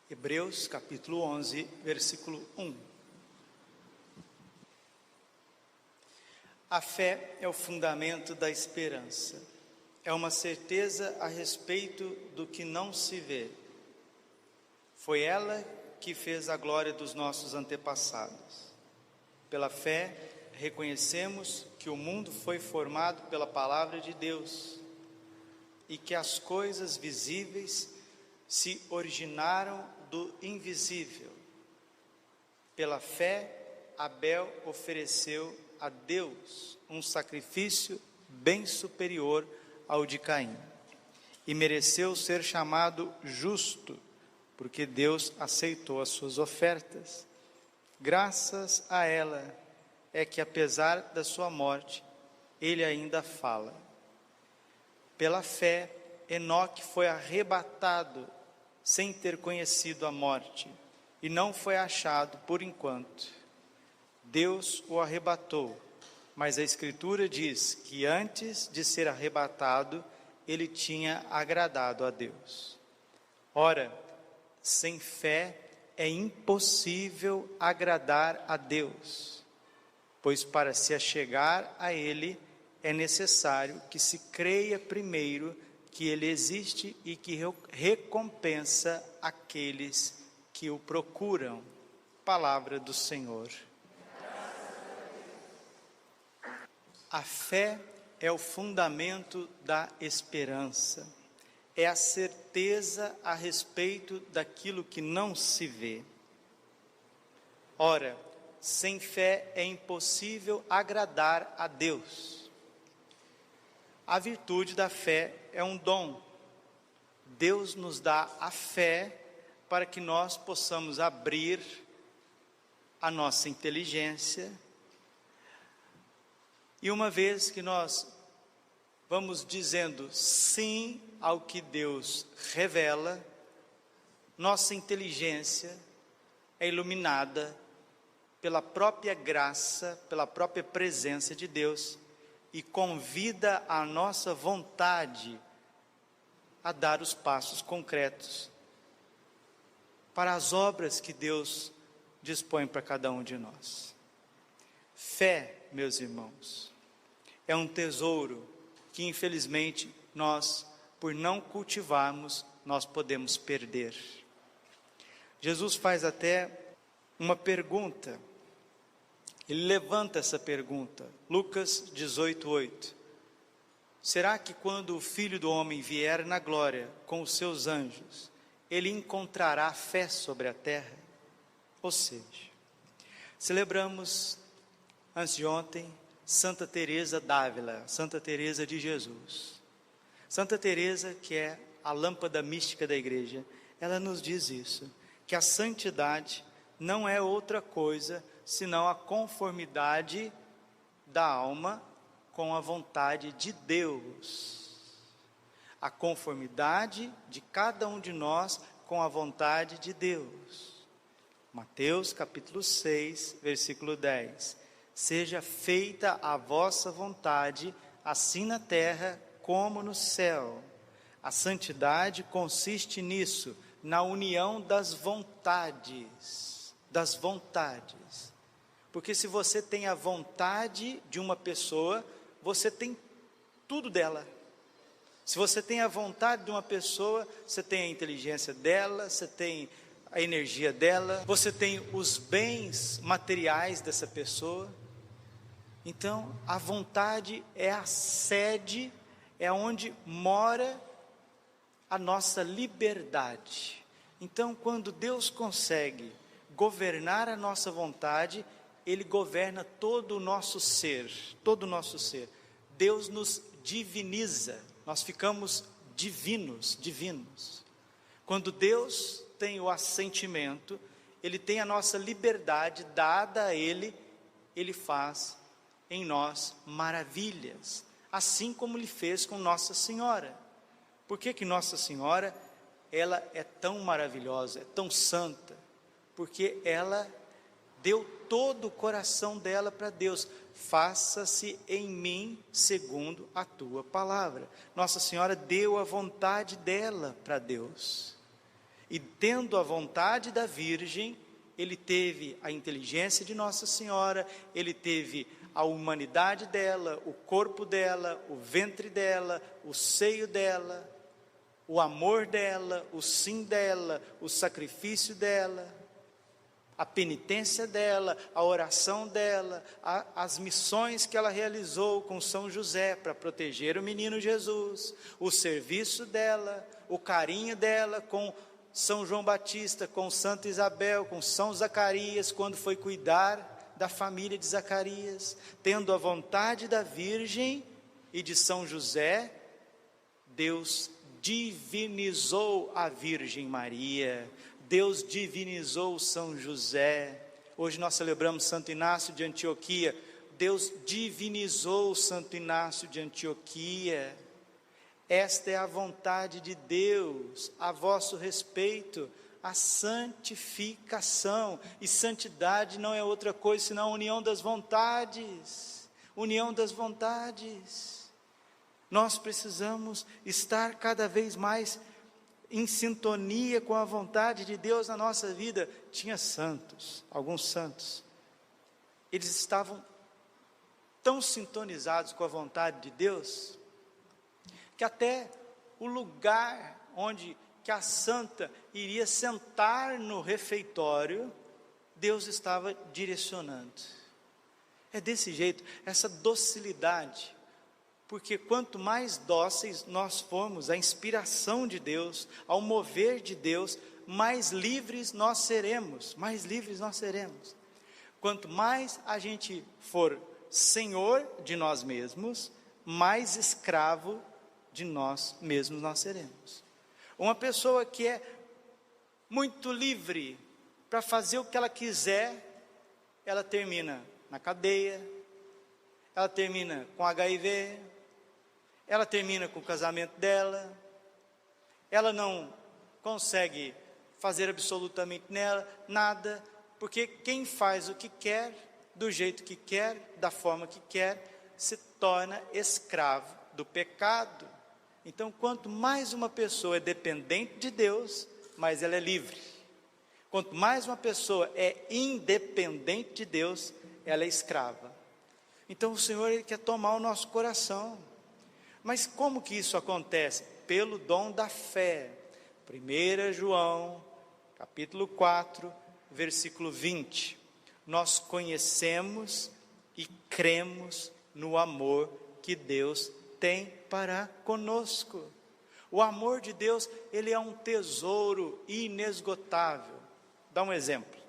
Hebreus capítulo 11, versículo 1. A fé é o fundamento da esperança. É uma certeza a respeito do que não se vê. Foi ela que fez a glória dos nossos antepassados. Pela fé, reconhecemos que o mundo foi formado pela palavra de Deus e que as coisas visíveis se originaram do invisível. Pela fé, Abel ofereceu a Deus um sacrifício bem superior ao de Caim e mereceu ser chamado justo, porque Deus aceitou as suas ofertas. Graças a ela é que, apesar da sua morte, ele ainda fala. Pela fé, Enoque foi arrebatado sem ter conhecido a morte, e não foi achado por enquanto. Deus o arrebatou, mas a Escritura diz que antes de ser arrebatado, ele tinha agradado a Deus. Ora, sem fé é impossível agradar a Deus, pois para se achegar a Ele é necessário que se creia primeiro que Ele existe e que recompensa aqueles que o procuram. Palavra do Senhor. A fé é o fundamento da esperança. É a certeza a respeito daquilo que não se vê. Ora, sem fé é impossível agradar a Deus. A virtude da fé é um dom. Deus nos dá a fé para que nós possamos abrir a nossa inteligência. E uma vez que nós vamos dizendo sim ao que Deus revela, nossa inteligência é iluminada pela própria graça, pela própria presença de Deus, e convida a nossa vontade a dar os passos concretos para as obras que Deus dispõe para cada um de nós. Fé, meus irmãos, é um tesouro que infelizmente nós, por não cultivarmos, nós podemos perder. Jesus faz até uma pergunta. Ele levanta essa pergunta, Lucas 18:8. Será que quando o Filho do Homem vier na glória com os seus anjos, ele encontrará fé sobre a terra? Ou seja, celebramos antes de ontem Santa Teresa d'Ávila, Santa Teresa de Jesus. Santa Teresa, que é a lâmpada mística da igreja, ela nos diz isso, que a santidade não é outra coisa senão a conformidade da alma com a vontade de Deus. A conformidade de cada um de nós com a vontade de Deus. Mateus capítulo 6, versículo 10. Seja feita a vossa vontade, assim na terra como no céu. A santidade consiste nisso, na união das vontades. Porque se você tem a vontade de uma pessoa, você tem tudo dela. Se você tem a vontade de uma pessoa, você tem a inteligência dela, você tem a energia dela, você tem os bens materiais dessa pessoa. Então, a vontade é a sede, é onde mora a nossa liberdade. Então, quando Deus consegue governar a nossa vontade, Ele governa todo o nosso ser, todo o nosso ser. Deus nos diviniza, nós ficamos divinos. Quando Deus tem o assentimento, Ele tem a nossa liberdade dada a Ele, Ele faz em nós maravilhas, assim como Ele fez com Nossa Senhora. Por que Nossa Senhora, ela é tão maravilhosa, é tão santa? Porque ela deu todo o coração dela para Deus. Faça-se em mim segundo a tua palavra. Nossa Senhora deu a vontade dela para Deus. E tendo a vontade da Virgem, ele teve a inteligência de Nossa Senhora, ele teve a humanidade dela, o corpo dela, o ventre dela, o seio dela, o amor dela, o sim dela, o sacrifício dela, a penitência dela, a oração dela, as missões que ela realizou com São José para proteger o menino Jesus, o serviço dela, o carinho dela com São João Batista, com Santa Isabel, com São Zacarias, quando foi cuidar da família de Zacarias, tendo a vontade da Virgem e de São José, Deus divinizou a Virgem Maria, Deus divinizou São José. Hoje nós celebramos Santo Inácio de Antioquia, Deus divinizou Santo Inácio de Antioquia. Esta é a vontade de Deus a vosso respeito, a santificação. E santidade não é outra coisa senão a união das vontades. União das vontades. Nós precisamos estar cada vez mais em sintonia com a vontade de Deus na nossa vida. Tinha santos, alguns santos, eles estavam tão sintonizados com a vontade de Deus, que até o lugar onde que a santa iria sentar no refeitório, Deus estava direcionando. É desse jeito, essa docilidade, porque quanto mais dóceis nós formos à inspiração de Deus, ao mover de Deus, mais livres nós seremos, mais livres nós seremos. Quanto mais a gente for senhor de nós mesmos, mais escravo de nós mesmos nós seremos. Uma pessoa que é muito livre para fazer o que ela quiser, ela termina na cadeia, ela termina com HIV, ela termina com o casamento dela, ela não consegue fazer absolutamente nada, porque quem faz o que quer, do jeito que quer, da forma que quer, se torna escravo do pecado. Então, quanto mais uma pessoa é dependente de Deus, mais ela é livre. Quanto mais uma pessoa é independente de Deus, ela é escrava. Então, o Senhor, Ele quer tomar o nosso coração. Mas como que isso acontece? Pelo dom da fé. 1 João, capítulo 4, versículo 20. Nós conhecemos e cremos no amor que Deus tem para conosco. O amor de Deus, ele é um tesouro inesgotável. Dá um exemplo.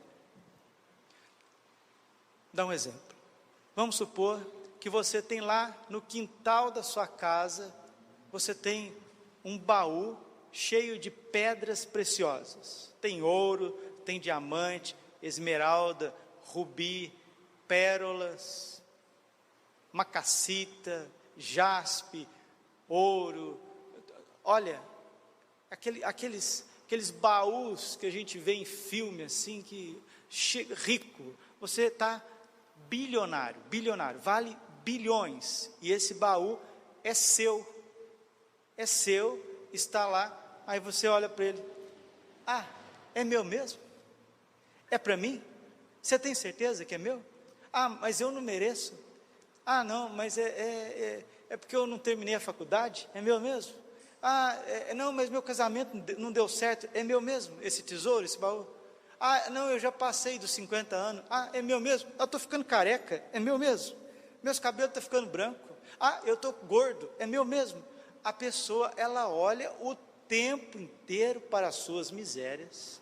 Vamos supor que você tem lá no quintal da sua casa, você tem um baú cheio de pedras preciosas. Tem ouro, tem diamante, esmeralda, rubi, pérolas, macassita, jaspe, ouro. Olha, aqueles baús que a gente vê em filme assim, que rico, você está bilionário, vale bilhões, e esse baú é seu, está lá. Aí você olha para ele, é meu mesmo? É para mim? Você tem certeza que é meu? Mas eu não mereço. Não, mas é porque eu não terminei a faculdade, é meu mesmo? Não, mas meu casamento não deu certo, é meu mesmo, esse tesouro, esse baú? Não, eu já passei dos 50 anos, é meu mesmo? Eu estou ficando careca, é meu mesmo? Meus cabelos estão ficando branco, eu estou gordo, é meu mesmo? A pessoa, ela olha o tempo inteiro para as suas misérias,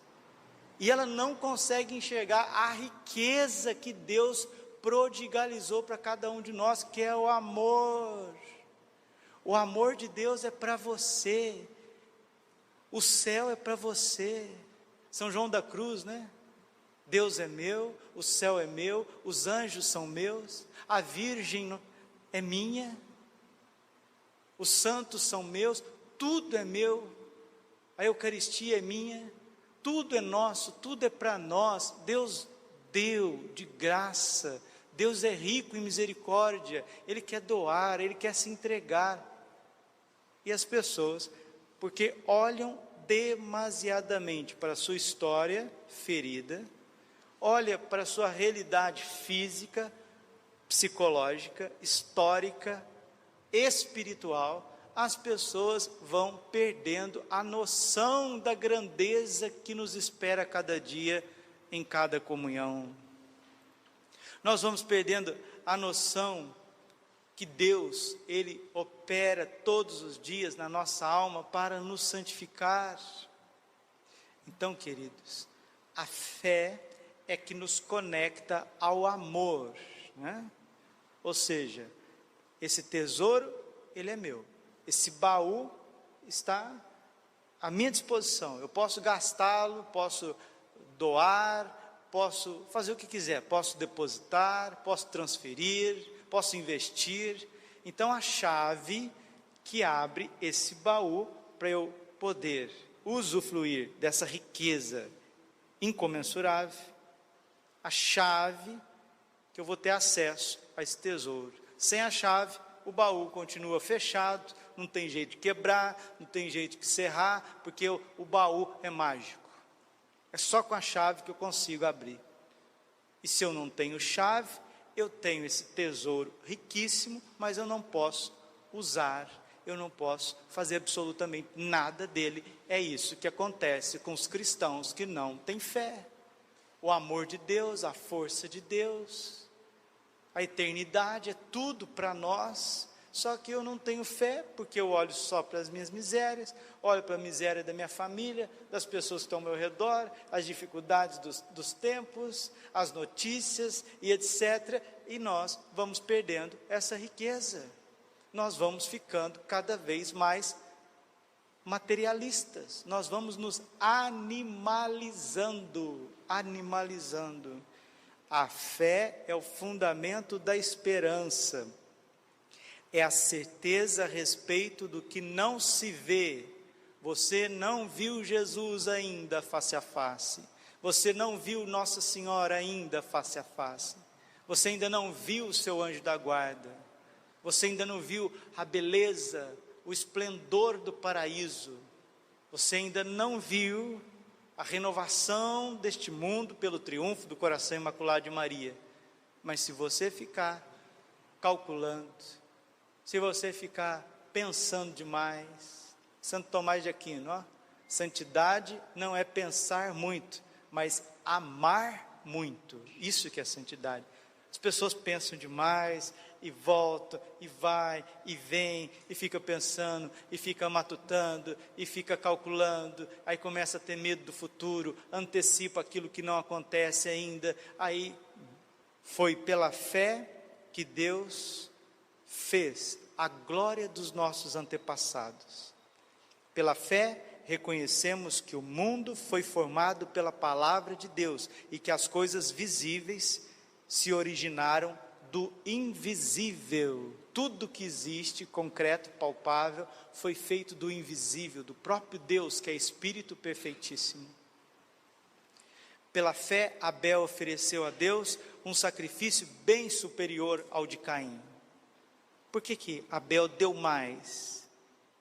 e ela não consegue enxergar a riqueza que Deus prodigalizou para cada um de nós, que é o amor. O amor de Deus é para você, o céu é para você. São João da Cruz, né? Deus é meu, o céu é meu, os anjos são meus, a Virgem é minha, os santos são meus, tudo é meu, a Eucaristia é minha, tudo é nosso, tudo é para nós. Deus deu de graça, Deus é rico em misericórdia, Ele quer doar, Ele quer se entregar. E as pessoas, porque olham demasiadamente para a sua história ferida, olha para a sua realidade física, psicológica, histórica, espiritual, as pessoas vão perdendo a noção da grandeza que nos espera a cada dia, em cada comunhão. Nós vamos perdendo a noção que Deus, Ele opera todos os dias na nossa alma para nos santificar. Então, queridos, a fé é que nos conecta ao amor, né? Ou seja, esse tesouro, ele é meu, esse baú está à minha disposição, eu posso gastá-lo, posso doar, posso fazer o que quiser, posso depositar, posso transferir, posso investir. Então a chave que abre esse baú para eu poder usufruir dessa riqueza incomensurável, a chave que eu vou ter acesso a esse tesouro. Sem a chave, o baú continua fechado, não tem jeito de quebrar, não tem jeito de serrar, porque o baú é mágico. É só com a chave que eu consigo abrir. E se eu não tenho chave, eu tenho esse tesouro riquíssimo, mas eu não posso usar, eu não posso fazer absolutamente nada dele. É isso que acontece com os cristãos que não têm fé. O amor de Deus, a força de Deus, a eternidade é tudo para nós, só que eu não tenho fé, porque eu olho só para as minhas misérias, olho para a miséria da minha família, das pessoas que estão ao meu redor, as dificuldades dos tempos, as notícias e etc. E nós vamos perdendo essa riqueza, nós vamos ficando cada vez mais materialistas, nós vamos nos animalizando. A fé é o fundamento da esperança, é a certeza a respeito do que não se vê. Você não viu Jesus ainda face a face, você não viu Nossa Senhora ainda face a face, você ainda não viu o seu anjo da guarda, você ainda não viu a beleza, o esplendor do paraíso, você ainda não viu a renovação deste mundo pelo triunfo do coração imaculado de Maria. Mas se você ficar calculando, se você ficar pensando demais, Santo Tomás de Aquino, ó, santidade não é pensar muito, mas amar muito. Isso que é santidade. As pessoas pensam demais e voltam e vai e vem e fica pensando e fica matutando e fica calculando, aí começa a ter medo do futuro, antecipa aquilo que não acontece ainda. Aí foi pela fé que Deus fez a glória dos nossos antepassados. Pela fé reconhecemos que o mundo foi formado pela palavra de Deus e que as coisas visíveis se originaram do invisível. Tudo que existe, concreto, palpável, foi feito do invisível, do próprio Deus, que é Espírito perfeitíssimo. Pela fé, Abel ofereceu a Deus um sacrifício bem superior ao de Caim. Por que Abel deu mais?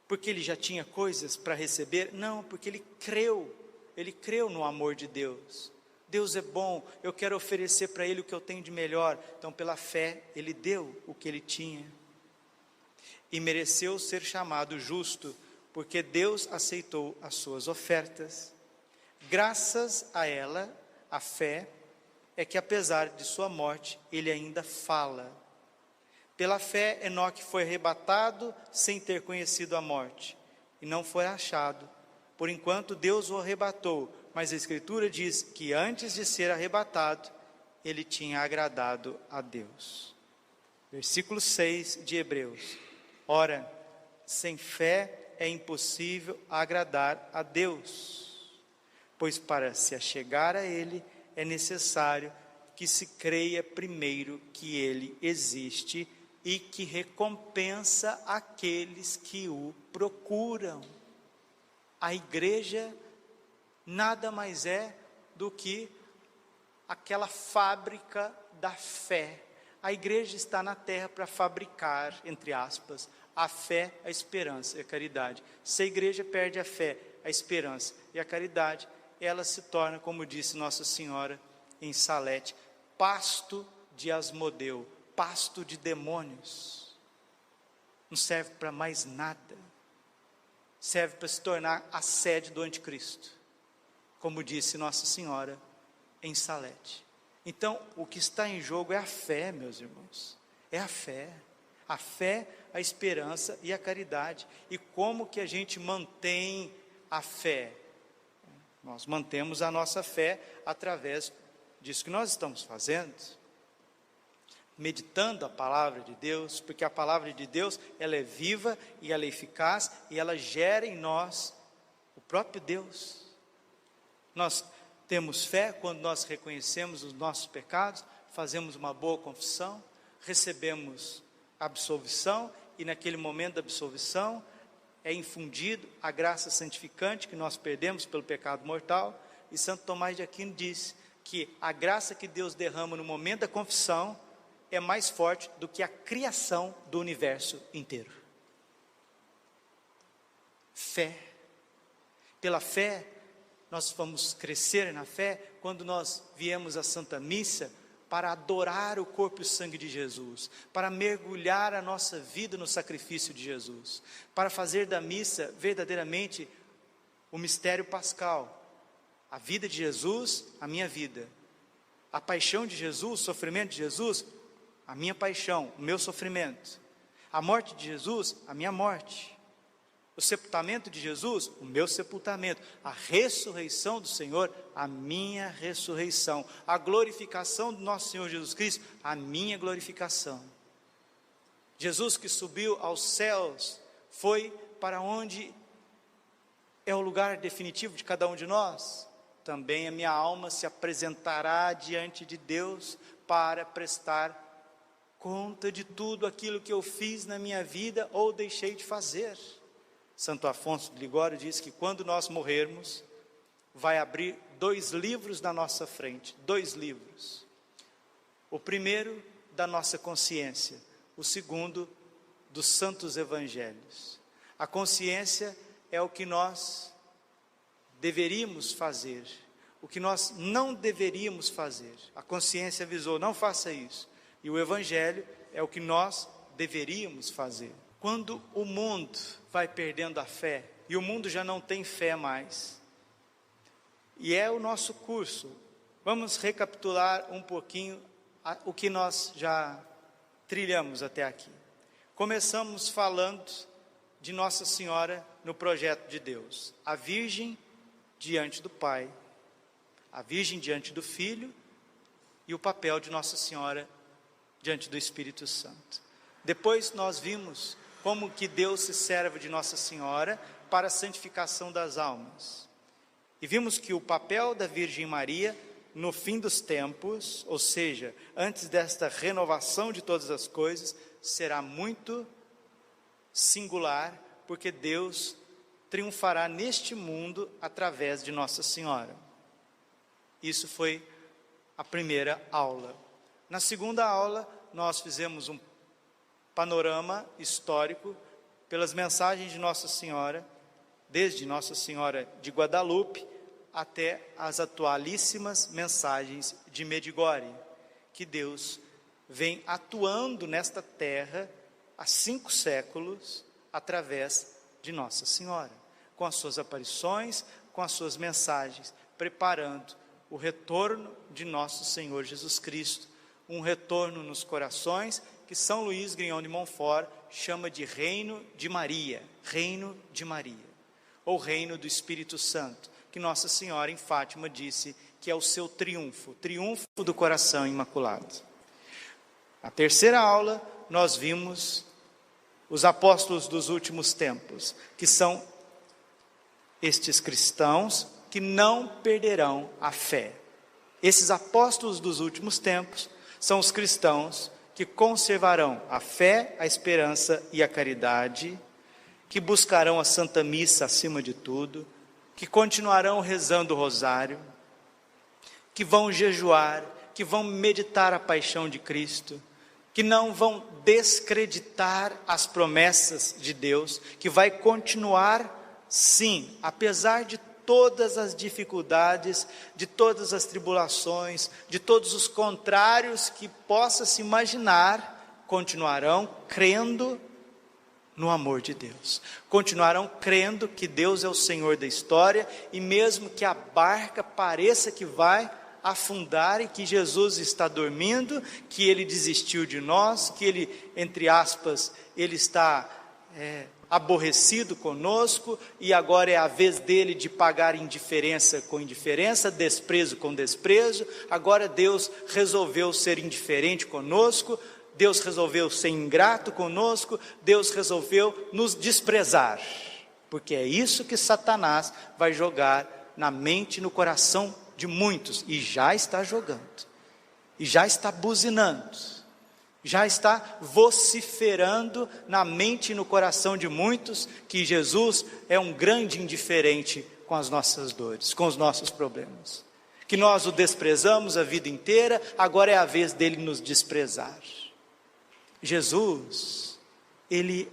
Porque ele já tinha coisas para receber? Não, porque ele creu no amor de Deus. Deus é bom, eu quero oferecer para Ele o que eu tenho de melhor. Então pela fé, ele deu o que ele tinha. E mereceu ser chamado justo, porque Deus aceitou as suas ofertas. Graças a ela, a fé, é que apesar de sua morte, ele ainda fala. Pela fé, Enoque foi arrebatado sem ter conhecido a morte, e não foi achado, por enquanto Deus o arrebatou, mas a Escritura diz que antes de ser arrebatado, ele tinha agradado a Deus. Versículo 6 de Hebreus. Ora, sem fé é impossível agradar a Deus, pois para se achegar a Ele é necessário que se creia primeiro que Ele existe e que recompensa aqueles que o procuram. A igreja nada mais é do que aquela fábrica da fé. A igreja está na terra para fabricar, entre aspas, a fé, a esperança e a caridade. Se a igreja perde a fé, a esperança e a caridade, ela se torna, como disse Nossa Senhora em Salete, pasto de Asmodeu, pasto de demônios. Não serve para mais nada. Serve para se tornar a sede do anticristo, como disse Nossa Senhora em Salete. Então, o que está em jogo é a fé, meus irmãos. É a fé. A fé, a esperança e a caridade. E como que a gente mantém a fé? Nós mantemos a nossa fé através disso que nós estamos fazendo. Meditando a palavra de Deus, porque a palavra de Deus, ela é viva e ela é eficaz e ela gera em nós o próprio Deus. Nós temos fé quando nós reconhecemos os nossos pecados, fazemos uma boa confissão, recebemos absolvição e naquele momento da absolvição é infundido a graça santificante que nós perdemos pelo pecado mortal. E Santo Tomás de Aquino diz que a graça que Deus derrama no momento da confissão é mais forte do que a criação do universo inteiro. Fé. Pela fé, nós vamos crescer na fé quando nós viemos à Santa Missa para adorar o corpo e o sangue de Jesus, para mergulhar a nossa vida no sacrifício de Jesus, para fazer da missa verdadeiramente o mistério pascal. A vida de Jesus, a minha vida. A paixão de Jesus, o sofrimento de Jesus, a minha paixão, o meu sofrimento. A morte de Jesus, a minha morte. O sepultamento de Jesus, o meu sepultamento. A ressurreição do Senhor, a minha ressurreição. A glorificação do nosso Senhor Jesus Cristo, a minha glorificação. Jesus que subiu aos céus, foi para onde é o lugar definitivo de cada um de nós. Também a minha alma se apresentará diante de Deus para prestar conta de tudo aquilo que eu fiz na minha vida ou deixei de fazer. Santo Afonso de Ligório diz que quando nós morrermos, vai abrir 2 livros na nossa frente, 2 livros. O primeiro da nossa consciência, o segundo dos santos evangelhos. A consciência é o que nós deveríamos fazer, o que nós não deveríamos fazer. A consciência avisou, não faça isso. E o evangelho é o que nós deveríamos fazer. Quando o mundo vai perdendo a fé, e o mundo já não tem fé mais, e é o nosso curso, vamos recapitular um pouquinho o que nós já trilhamos até aqui. Começamos falando de Nossa Senhora no projeto de Deus, a Virgem diante do Pai, a Virgem diante do Filho, e o papel de Nossa Senhora diante do Espírito Santo. Depois nós vimos como que Deus se serve de Nossa Senhora para a santificação das almas. E vimos que o papel da Virgem Maria, no fim dos tempos, ou seja, antes desta renovação de todas as coisas, será muito singular, porque Deus triunfará neste mundo através de Nossa Senhora. Isso foi a primeira aula. Na segunda aula, nós fizemos um panorama histórico pelas mensagens de Nossa Senhora, desde Nossa Senhora de Guadalupe até as atualíssimas mensagens de Medjugorje, que Deus vem atuando nesta terra há 5 séculos através de Nossa Senhora, com as suas aparições, com as suas mensagens, preparando o retorno de nosso Senhor Jesus Cristo, um retorno nos corações que São Luís Grignon de Montfort chama de reino de Maria, ou reino do Espírito Santo, que Nossa Senhora em Fátima disse que é o seu triunfo do coração imaculado. Na terceira aula, nós vimos os apóstolos dos últimos tempos, que são estes cristãos que não perderão a fé. Esses apóstolos dos últimos tempos são os cristãos que conservarão a fé, a esperança e a caridade, que buscarão a Santa Missa acima de tudo, que continuarão rezando o rosário, que vão jejuar, que vão meditar a paixão de Cristo, que não vão descreditar as promessas de Deus, que vai continuar sim, apesar de todas as dificuldades, de todas as tribulações, de todos os contrários que possa se imaginar, continuarão crendo no amor de Deus, continuarão crendo que Deus é o Senhor da história, e mesmo que a barca pareça que vai afundar e que Jesus está dormindo, que Ele desistiu de nós, que Ele, entre aspas, Ele está aborrecido conosco, e agora é a vez dele de pagar indiferença com indiferença, desprezo com desprezo. Agora Deus resolveu ser indiferente conosco, Deus resolveu ser ingrato conosco, Deus resolveu nos desprezar, porque é isso que Satanás vai jogar na mente e no coração de muitos, e já está jogando, e já está buzinando, já está vociferando na mente e no coração de muitos, que Jesus é um grande indiferente com as nossas dores, com os nossos problemas, que nós o desprezamos a vida inteira, agora é a vez dele nos desprezar. Jesus, Ele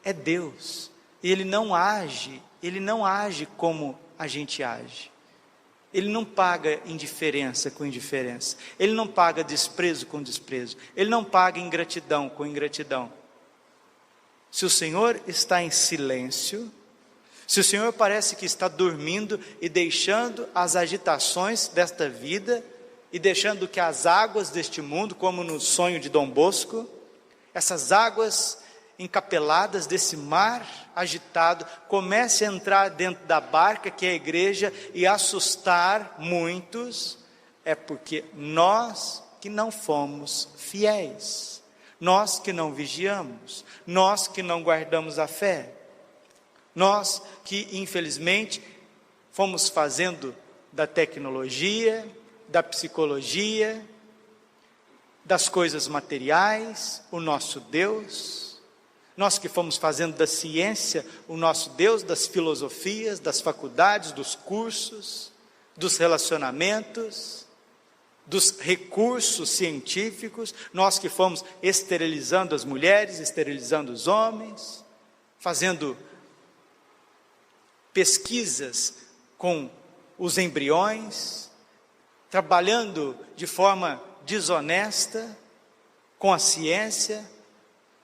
é Deus, Ele não age como a gente age. Ele não paga indiferença com indiferença, Ele não paga desprezo com desprezo, Ele não paga ingratidão com ingratidão. Se o Senhor está em silêncio, se o Senhor parece que está dormindo e deixando as agitações desta vida, e deixando que as águas deste mundo, como no sonho de Dom Bosco, essas águas encapeladas desse mar agitado, comece a entrar dentro da barca que é a igreja e assustar muitos, é porque nós que não fomos fiéis, nós que não vigiamos, nós que não guardamos a fé, nós que infelizmente fomos fazendo da tecnologia, da psicologia, das coisas materiais o nosso Deus, nós que fomos fazendo da ciência o nosso Deus, das filosofias, das faculdades, dos cursos, dos relacionamentos, dos recursos científicos, nós que fomos esterilizando as mulheres, esterilizando os homens, fazendo pesquisas com os embriões, trabalhando de forma desonesta com a ciência,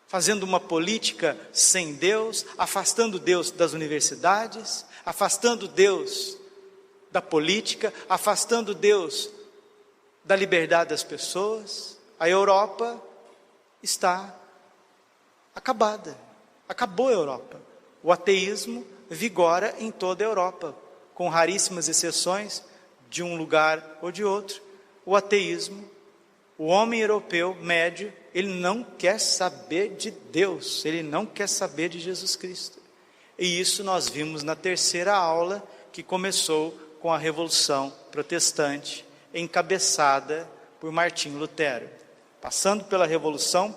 fazendo uma política sem Deus, afastando Deus das universidades, afastando Deus da política, afastando Deus da liberdade das pessoas. A Europa está acabada, acabou a Europa. O ateísmo vigora em toda a Europa, com raríssimas exceções de um lugar ou de outro. O ateísmo, o homem europeu médio, ele não quer saber de Deus, ele não quer saber de Jesus Cristo. E isso nós vimos na terceira aula, que começou com a Revolução Protestante, encabeçada por Martinho Lutero, passando pela Revolução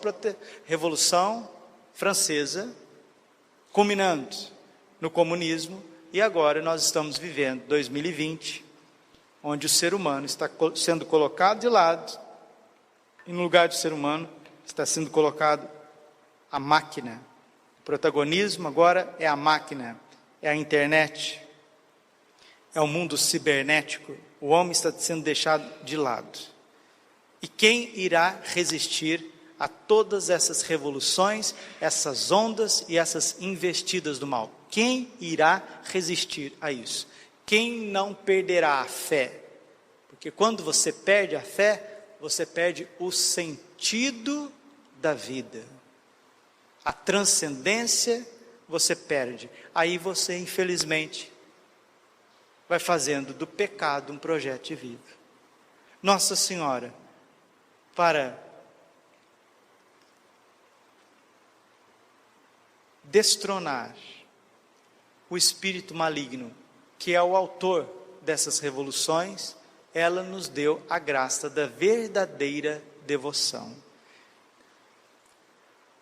Francesa, culminando no comunismo, e agora nós estamos vivendo 2020, onde o ser humano está sendo colocado de lado, e no lugar do ser humano está sendo colocado a máquina. O protagonismo agora é a máquina, é a internet, é o mundo cibernético. O homem está sendo deixado de lado. E quem irá resistir a todas essas revoluções, essas ondas e essas investidas do mal? Quem irá resistir a isso? Quem não perderá a fé? Porque quando você perde a fé, você perde o sentido da vida. A transcendência você perde. Aí você, infelizmente, vai fazendo do pecado um projeto de vida. Nossa Senhora, para destronar o espírito maligno, que é o autor dessas revoluções, ela nos deu a graça da verdadeira devoção.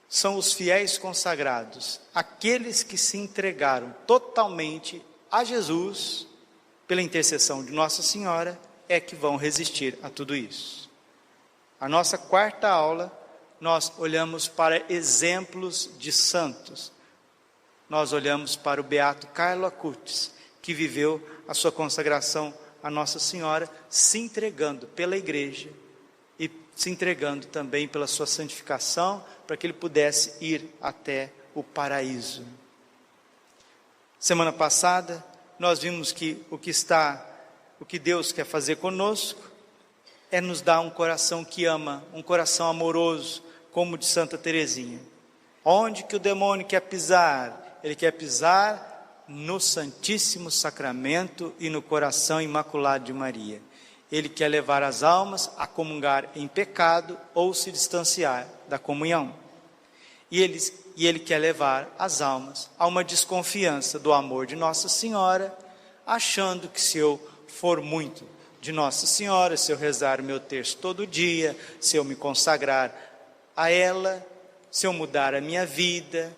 São os fiéis consagrados, aqueles que se entregaram totalmente a Jesus, pela intercessão de Nossa Senhora, é que vão resistir a tudo isso. A nossa quarta aula, nós olhamos para exemplos de santos. nós olhamos para o beato Carlo Acutis, que viveu a sua consagração a Nossa Senhora, se entregando pela igreja e se entregando também pela sua santificação, para que ele pudesse ir até o paraíso. Semana passada, nós vimos que o que Deus quer fazer conosco é nos dar um coração que ama, um coração amoroso, como o de Santa Teresinha. Onde que o demônio quer pisar? Ele quer pisar no Santíssimo Sacramento e no coração imaculado de Maria. Ele quer levar as almas a comungar em pecado ou se distanciar da comunhão. E ele quer levar as almas a uma desconfiança do amor de Nossa Senhora, achando que se eu for muito de Nossa Senhora, se eu rezar o meu terço todo dia, se eu me consagrar a ela, se eu mudar a minha vida,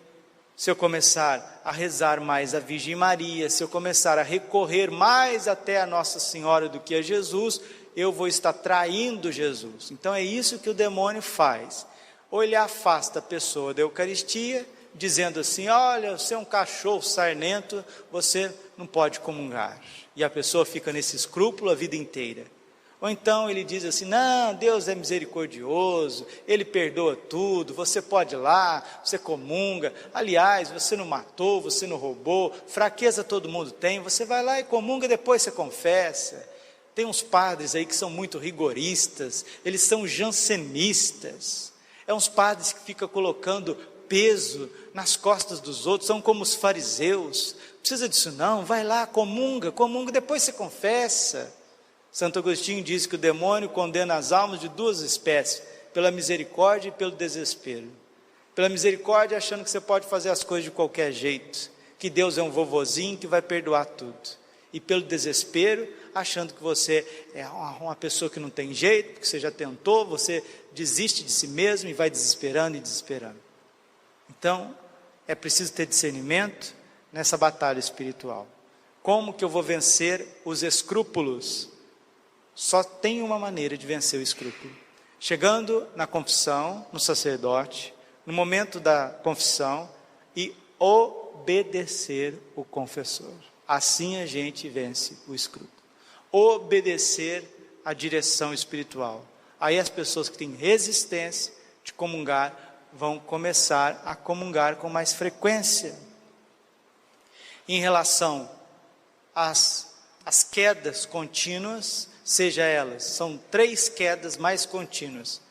se eu começar a rezar mais a Virgem Maria, se eu começar a recorrer mais até a Nossa Senhora do que a Jesus, eu vou estar traindo Jesus. Então é isso que o demônio faz. Ou ele afasta a pessoa da Eucaristia, dizendo assim: olha, você é um cachorro sarnento, você não pode comungar. E a pessoa fica nesse escrúpulo a vida inteira. Ou então ele diz assim: não, Deus é misericordioso, Ele perdoa tudo, você pode ir lá, você comunga, aliás, você não matou, você não roubou, fraqueza todo mundo tem, você vai lá e comunga, depois você confessa. Tem uns padres aí que são muito rigoristas, eles são jansenistas, uns padres que ficam colocando peso nas costas dos outros, são como os fariseus. Não precisa disso não, vai lá, comunga, depois você confessa. Santo Agostinho diz que o demônio condena as almas de duas espécies: pela misericórdia e pelo desespero. Pela misericórdia, achando que você pode fazer as coisas de qualquer jeito, que Deus é um vovozinho que vai perdoar tudo. E pelo desespero, achando que você é uma pessoa que não tem jeito, porque você já tentou, você desiste de si mesmo e vai desesperando e desesperando. Então, é preciso ter discernimento nessa batalha espiritual. Como que eu vou vencer os escrúpulos? Só tem uma maneira de vencer o escrúpulo: chegando na confissão, no sacerdote, no momento da confissão, e obedecer o confessor. Assim a gente vence o escrúpulo. Obedecer a direção espiritual. Aí as pessoas que têm resistência de comungar vão começar a comungar com mais frequência. Em relação às quedas contínuas, seja elas, são 3 quedas mais contínuas: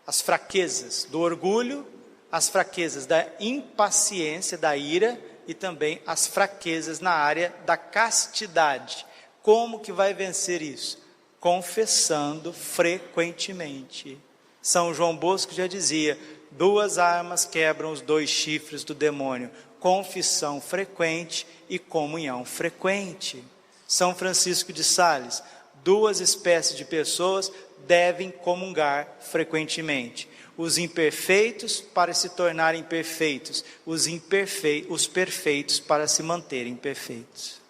as fraquezas do orgulho, as fraquezas da impaciência, da ira, e também as fraquezas na área da castidade. Como que vai vencer isso? Confessando frequentemente. São João Bosco já dizia: 2 armas quebram os 2 chifres do demônio: confissão frequente e comunhão frequente. São Francisco de Sales: 2 espécies de pessoas devem comungar frequentemente: os imperfeitos para se tornarem perfeitos, os perfeitos para se manterem perfeitos.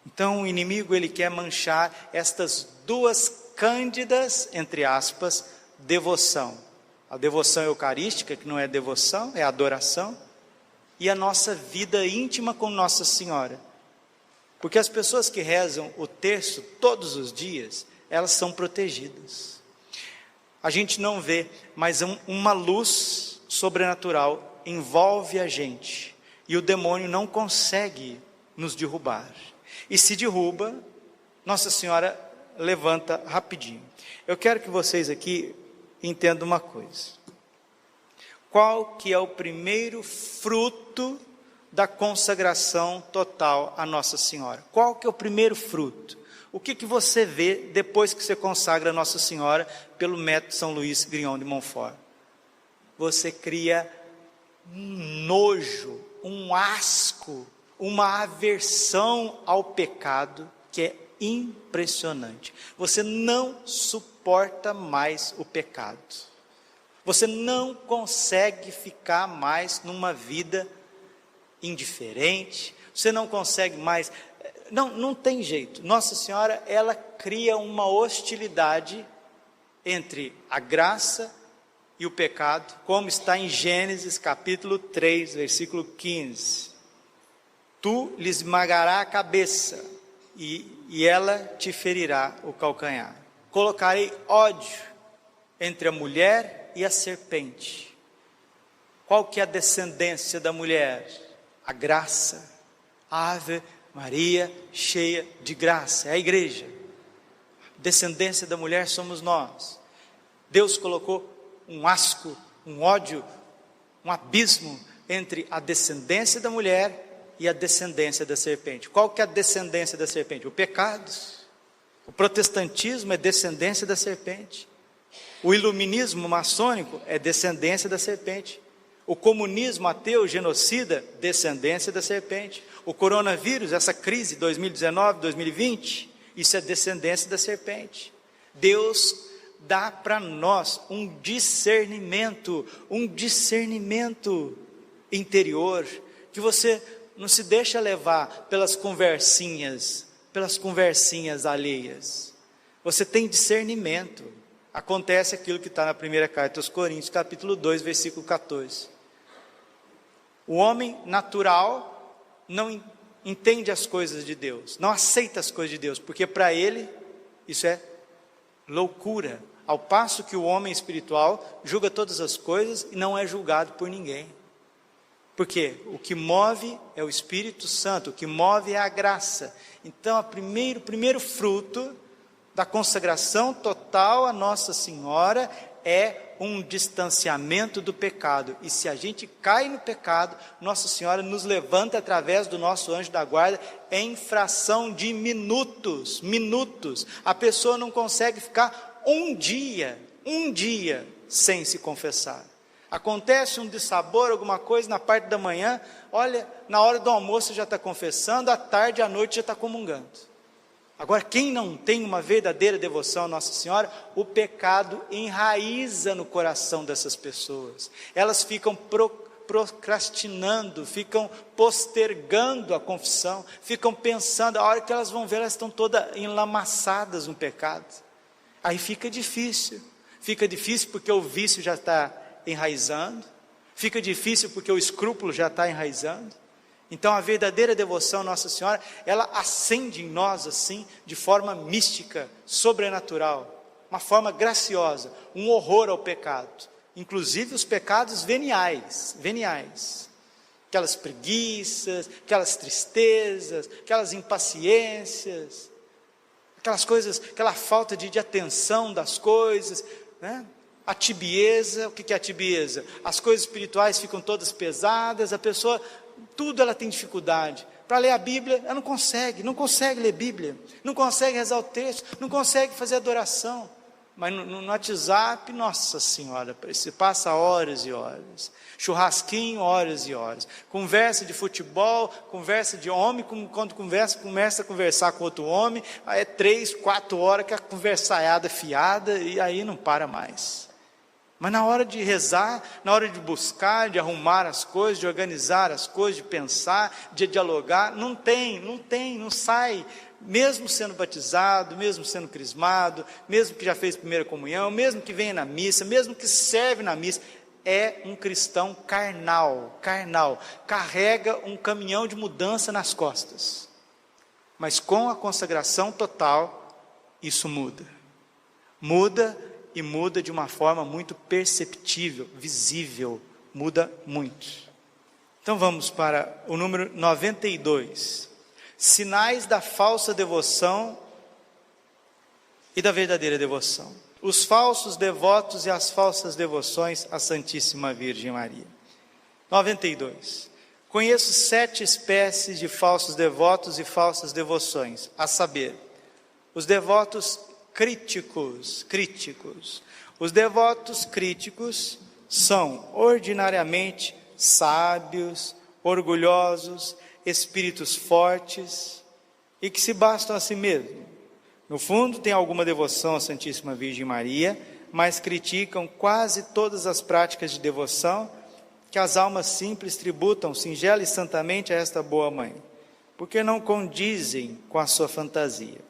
Então o inimigo, ele quer manchar estas 2 cândidas, entre aspas, devoção. A devoção eucarística, que não é devoção, é adoração, e a nossa vida íntima com Nossa Senhora. Porque as pessoas que rezam o terço todos os dias, elas são protegidas. A gente não vê, mas uma luz sobrenatural envolve a gente, e o demônio não consegue nos derrubar. E se derruba, Nossa Senhora levanta rapidinho. Eu quero que vocês aqui entendam uma coisa: qual que é o primeiro fruto da consagração total a Nossa Senhora? Qual que é o primeiro fruto? O que você vê depois que você consagra a Nossa Senhora pelo método São Luís Grignon de Montfort? Você cria um nojo, um asco, uma aversão ao pecado que é impressionante. Você não suporta mais o pecado. Você não consegue ficar mais numa vida indiferente. Você não consegue mais... Não tem jeito. Nossa Senhora, ela cria uma hostilidade entre a graça e o pecado, como está em Gênesis capítulo 3, versículo 15. Tu lhe esmagará a cabeça e ela te ferirá o calcanhar. Colocarei ódio entre a mulher e a serpente. Qual que é a descendência da mulher? A graça. Ave Maria, cheia de graça. É a igreja. Descendência da mulher somos nós. Deus colocou um asco, um ódio, um abismo entre a descendência da mulher e a descendência da serpente. Qual que é a descendência da serpente? O pecado. O protestantismo é descendência da serpente. O iluminismo maçônico é descendência da serpente. O comunismo ateu, genocida, descendência da serpente. O coronavírus, essa crise 2019, 2020, isso é descendência da serpente. Deus dá para nós um discernimento interior, que você não se deixa levar pelas conversinhas alheias. Você tem discernimento. Acontece aquilo que está na primeira carta aos Coríntios, capítulo 2, versículo 14. O homem natural não entende as coisas de Deus, não aceita as coisas de Deus, porque para ele isso é loucura, ao passo que o homem espiritual julga todas as coisas e não é julgado por ninguém. Porque o que move é o Espírito Santo, o que move é a graça. Então, o primeiro fruto da consagração total a Nossa Senhora é um distanciamento do pecado. E se a gente cai no pecado, Nossa Senhora nos levanta através do nosso anjo da guarda em fração de minutos. A pessoa não consegue ficar um dia sem se confessar. Acontece um dissabor, alguma coisa na parte da manhã, olha, na hora do almoço já está confessando, à tarde, à noite já está comungando. Agora, quem não tem uma verdadeira devoção a Nossa Senhora, o pecado enraiza no coração dessas pessoas. Elas ficam procrastinando, ficam postergando a confissão, ficam pensando, a hora que elas vão ver, elas estão todas enlamaçadas no pecado. Aí fica difícil porque o vício já está enraizando, fica difícil porque o escrúpulo já está enraizando. Então a verdadeira devoção a Nossa Senhora, ela acende em nós assim, de forma mística, sobrenatural, uma forma graciosa, um horror ao pecado, inclusive os pecados veniais, aquelas preguiças, aquelas tristezas, aquelas impaciências, aquelas coisas, aquela falta de atenção das coisas, né? A tibieza. O que é a tibieza? As coisas espirituais ficam todas pesadas, a pessoa, tudo ela tem dificuldade. Para ler a Bíblia, ela não consegue ler Bíblia, não consegue rezar o texto, não consegue fazer adoração. Mas no WhatsApp, Nossa Senhora, se passa horas e horas. Churrasquinho, horas e horas. Conversa de futebol, conversa de homem, quando começa a conversar com outro homem, aí é 3, 4 horas que a conversaiada fiada, e aí não para mais. Mas na hora de rezar, na hora de buscar, de arrumar as coisas, de organizar as coisas, de pensar, de dialogar, não sai. Mesmo sendo batizado, mesmo sendo crismado, mesmo que já fez primeira comunhão, mesmo que venha na missa, mesmo que serve na missa, é um cristão carnal, carrega um caminhão de mudança nas costas. Mas com a consagração total, isso muda. E muda de uma forma muito perceptível, visível, muda muito. Então vamos para o número 92. Sinais da falsa devoção e da verdadeira devoção. Os falsos devotos e as falsas devoções à Santíssima Virgem Maria. 92. Conheço 7 espécies de falsos devotos e falsas devoções, a saber, os devotos críticos. Os devotos críticos são ordinariamente sábios, orgulhosos, espíritos fortes e que se bastam a si mesmo. No fundo, tem alguma devoção à Santíssima Virgem Maria, mas criticam quase todas as práticas de devoção que as almas simples tributam singela e santamente a esta boa mãe, porque não condizem com a sua fantasia.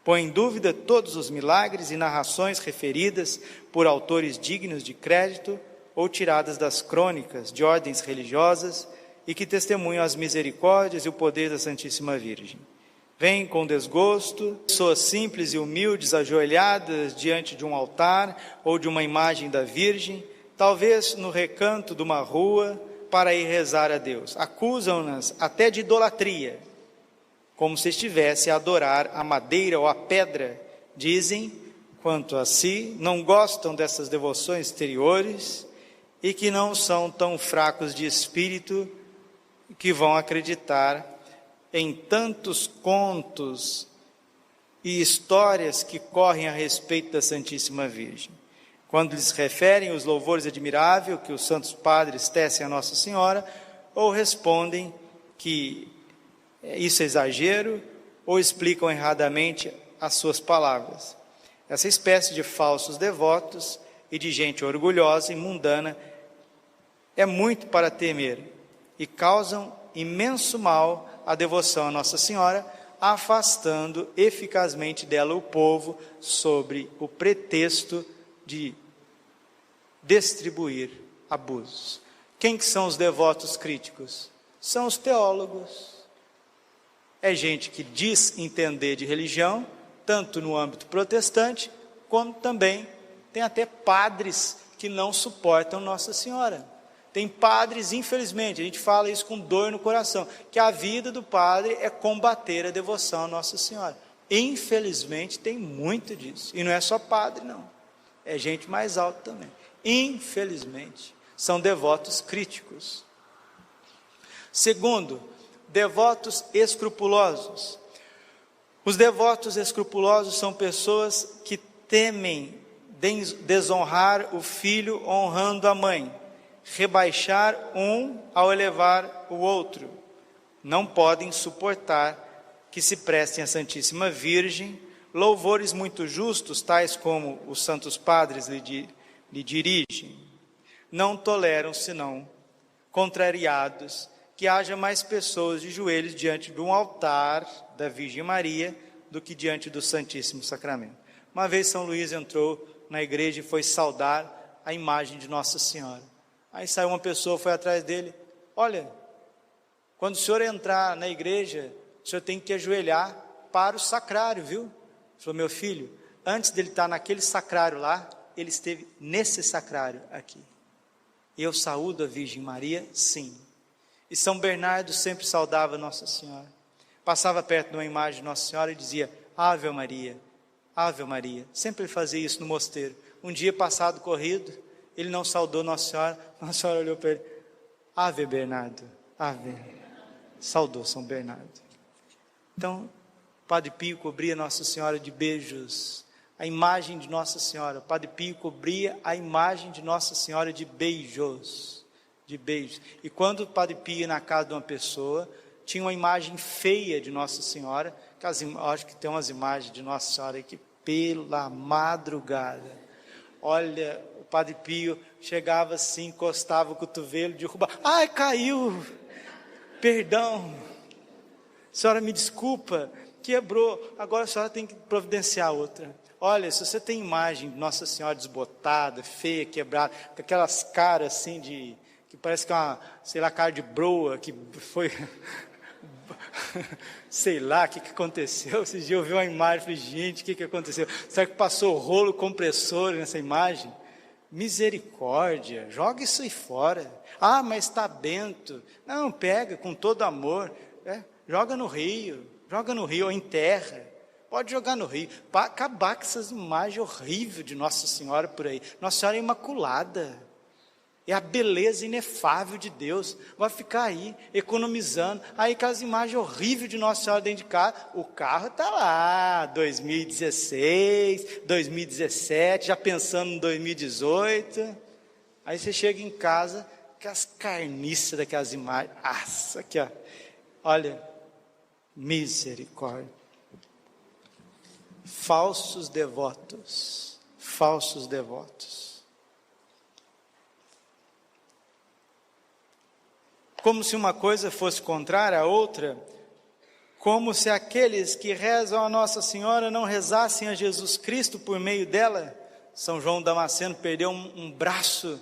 põe em dúvida todos os milagres e narrações referidas por autores dignos de crédito ou tiradas das crônicas de ordens religiosas e que testemunham as misericórdias e o poder da Santíssima Virgem. Vêm com desgosto, pessoas simples e humildes ajoelhadas diante de um altar ou de uma imagem da Virgem, talvez no recanto de uma rua, para ir rezar a Deus. Acusam-nas até de idolatria, como se estivesse a adorar a madeira ou a pedra. Dizem, quanto a si, não gostam dessas devoções exteriores e que não são tão fracos de espírito que vão acreditar em tantos contos e histórias que correm a respeito da Santíssima Virgem. Quando lhes referem os louvores admiráveis que os santos padres tecem a Nossa Senhora, ou respondem que isso é exagero, ou explicam erradamente as suas palavras. Essa espécie de falsos devotos e de gente orgulhosa e mundana é muito para temer e causam imenso mal à devoção a Nossa Senhora, afastando eficazmente dela o povo sobre o pretexto de distribuir abusos. Quem que são os devotos críticos? São os teólogos. É gente que diz entender de religião, tanto no âmbito protestante, como também tem até padres que não suportam Nossa Senhora. Tem padres, infelizmente, a gente fala isso com dor no coração, que a vida do padre é combater a devoção a Nossa Senhora. Infelizmente tem muito disso, e não é só padre não, é gente mais alta também. Infelizmente, são devotos críticos. Segundo, devotos escrupulosos. Os devotos escrupulosos são pessoas que temem desonrar o filho honrando a mãe, rebaixar um ao elevar o outro. Não podem suportar que se prestem à Santíssima Virgem louvores muito justos, tais como os santos padres lhe dirigem. Não toleram, senão, contrariados, que haja mais pessoas de joelhos diante de um altar da Virgem Maria do que diante do Santíssimo Sacramento. Uma vez São Luís entrou na igreja e foi saudar a imagem de Nossa Senhora. Aí saiu uma pessoa, foi atrás dele: olha, quando o senhor entrar na igreja, o senhor tem que ajoelhar para o sacrário, viu? Ele falou: meu filho, antes dele estar naquele sacrário lá, ele esteve nesse sacrário aqui. Eu saúdo a Virgem Maria, sim. E São Bernardo sempre saudava Nossa Senhora. Passava perto de uma imagem de Nossa Senhora e dizia: Ave Maria, Ave Maria. Sempre ele fazia isso no mosteiro. Um dia passado corrido, ele não saudou Nossa Senhora. Nossa Senhora olhou para ele: Ave Bernardo, Ave. Saudou São Bernardo. Então, Padre Pio cobria Nossa Senhora de beijos, a imagem de Nossa Senhora. Padre Pio cobria a imagem de Nossa Senhora de beijos, de beijos. E quando o Padre Pio ia na casa de uma pessoa, tinha uma imagem feia de Nossa Senhora, que acho que tem umas imagens de Nossa Senhora aí que pela madrugada, olha, o Padre Pio chegava assim, encostava o cotovelo, derrubava, ai, caiu, perdão, senhora me desculpa, quebrou, agora a senhora tem que providenciar outra. Olha, se você tem imagem de Nossa Senhora desbotada, feia, quebrada, com aquelas caras assim que parece que é uma, sei lá, cara de broa, que foi, sei lá, o que aconteceu. Esses dias eu vi uma imagem e falei: gente, o que aconteceu? Será que passou rolo compressor nessa imagem? Misericórdia, joga isso aí fora. Ah, mas está bento. Não, pega com todo amor, joga no rio, ou enterra. Pode jogar no rio, para acabar com essas imagens horríveis de Nossa Senhora por aí. Nossa Senhora é imaculada, é a beleza inefável de Deus. Vai ficar aí, economizando, aí com as imagens horríveis de Nossa Senhora dentro de casa. O carro está lá, 2016, 2017, já pensando em 2018. Aí você chega em casa, com as carniças daquelas imagens. Nossa, aqui ó, olha, misericórdia. Falsos devotos, falsos devotos. Como se uma coisa fosse contrária à outra, como se aqueles que rezam a Nossa Senhora não rezassem a Jesus Cristo por meio dela. São João Damasceno perdeu um braço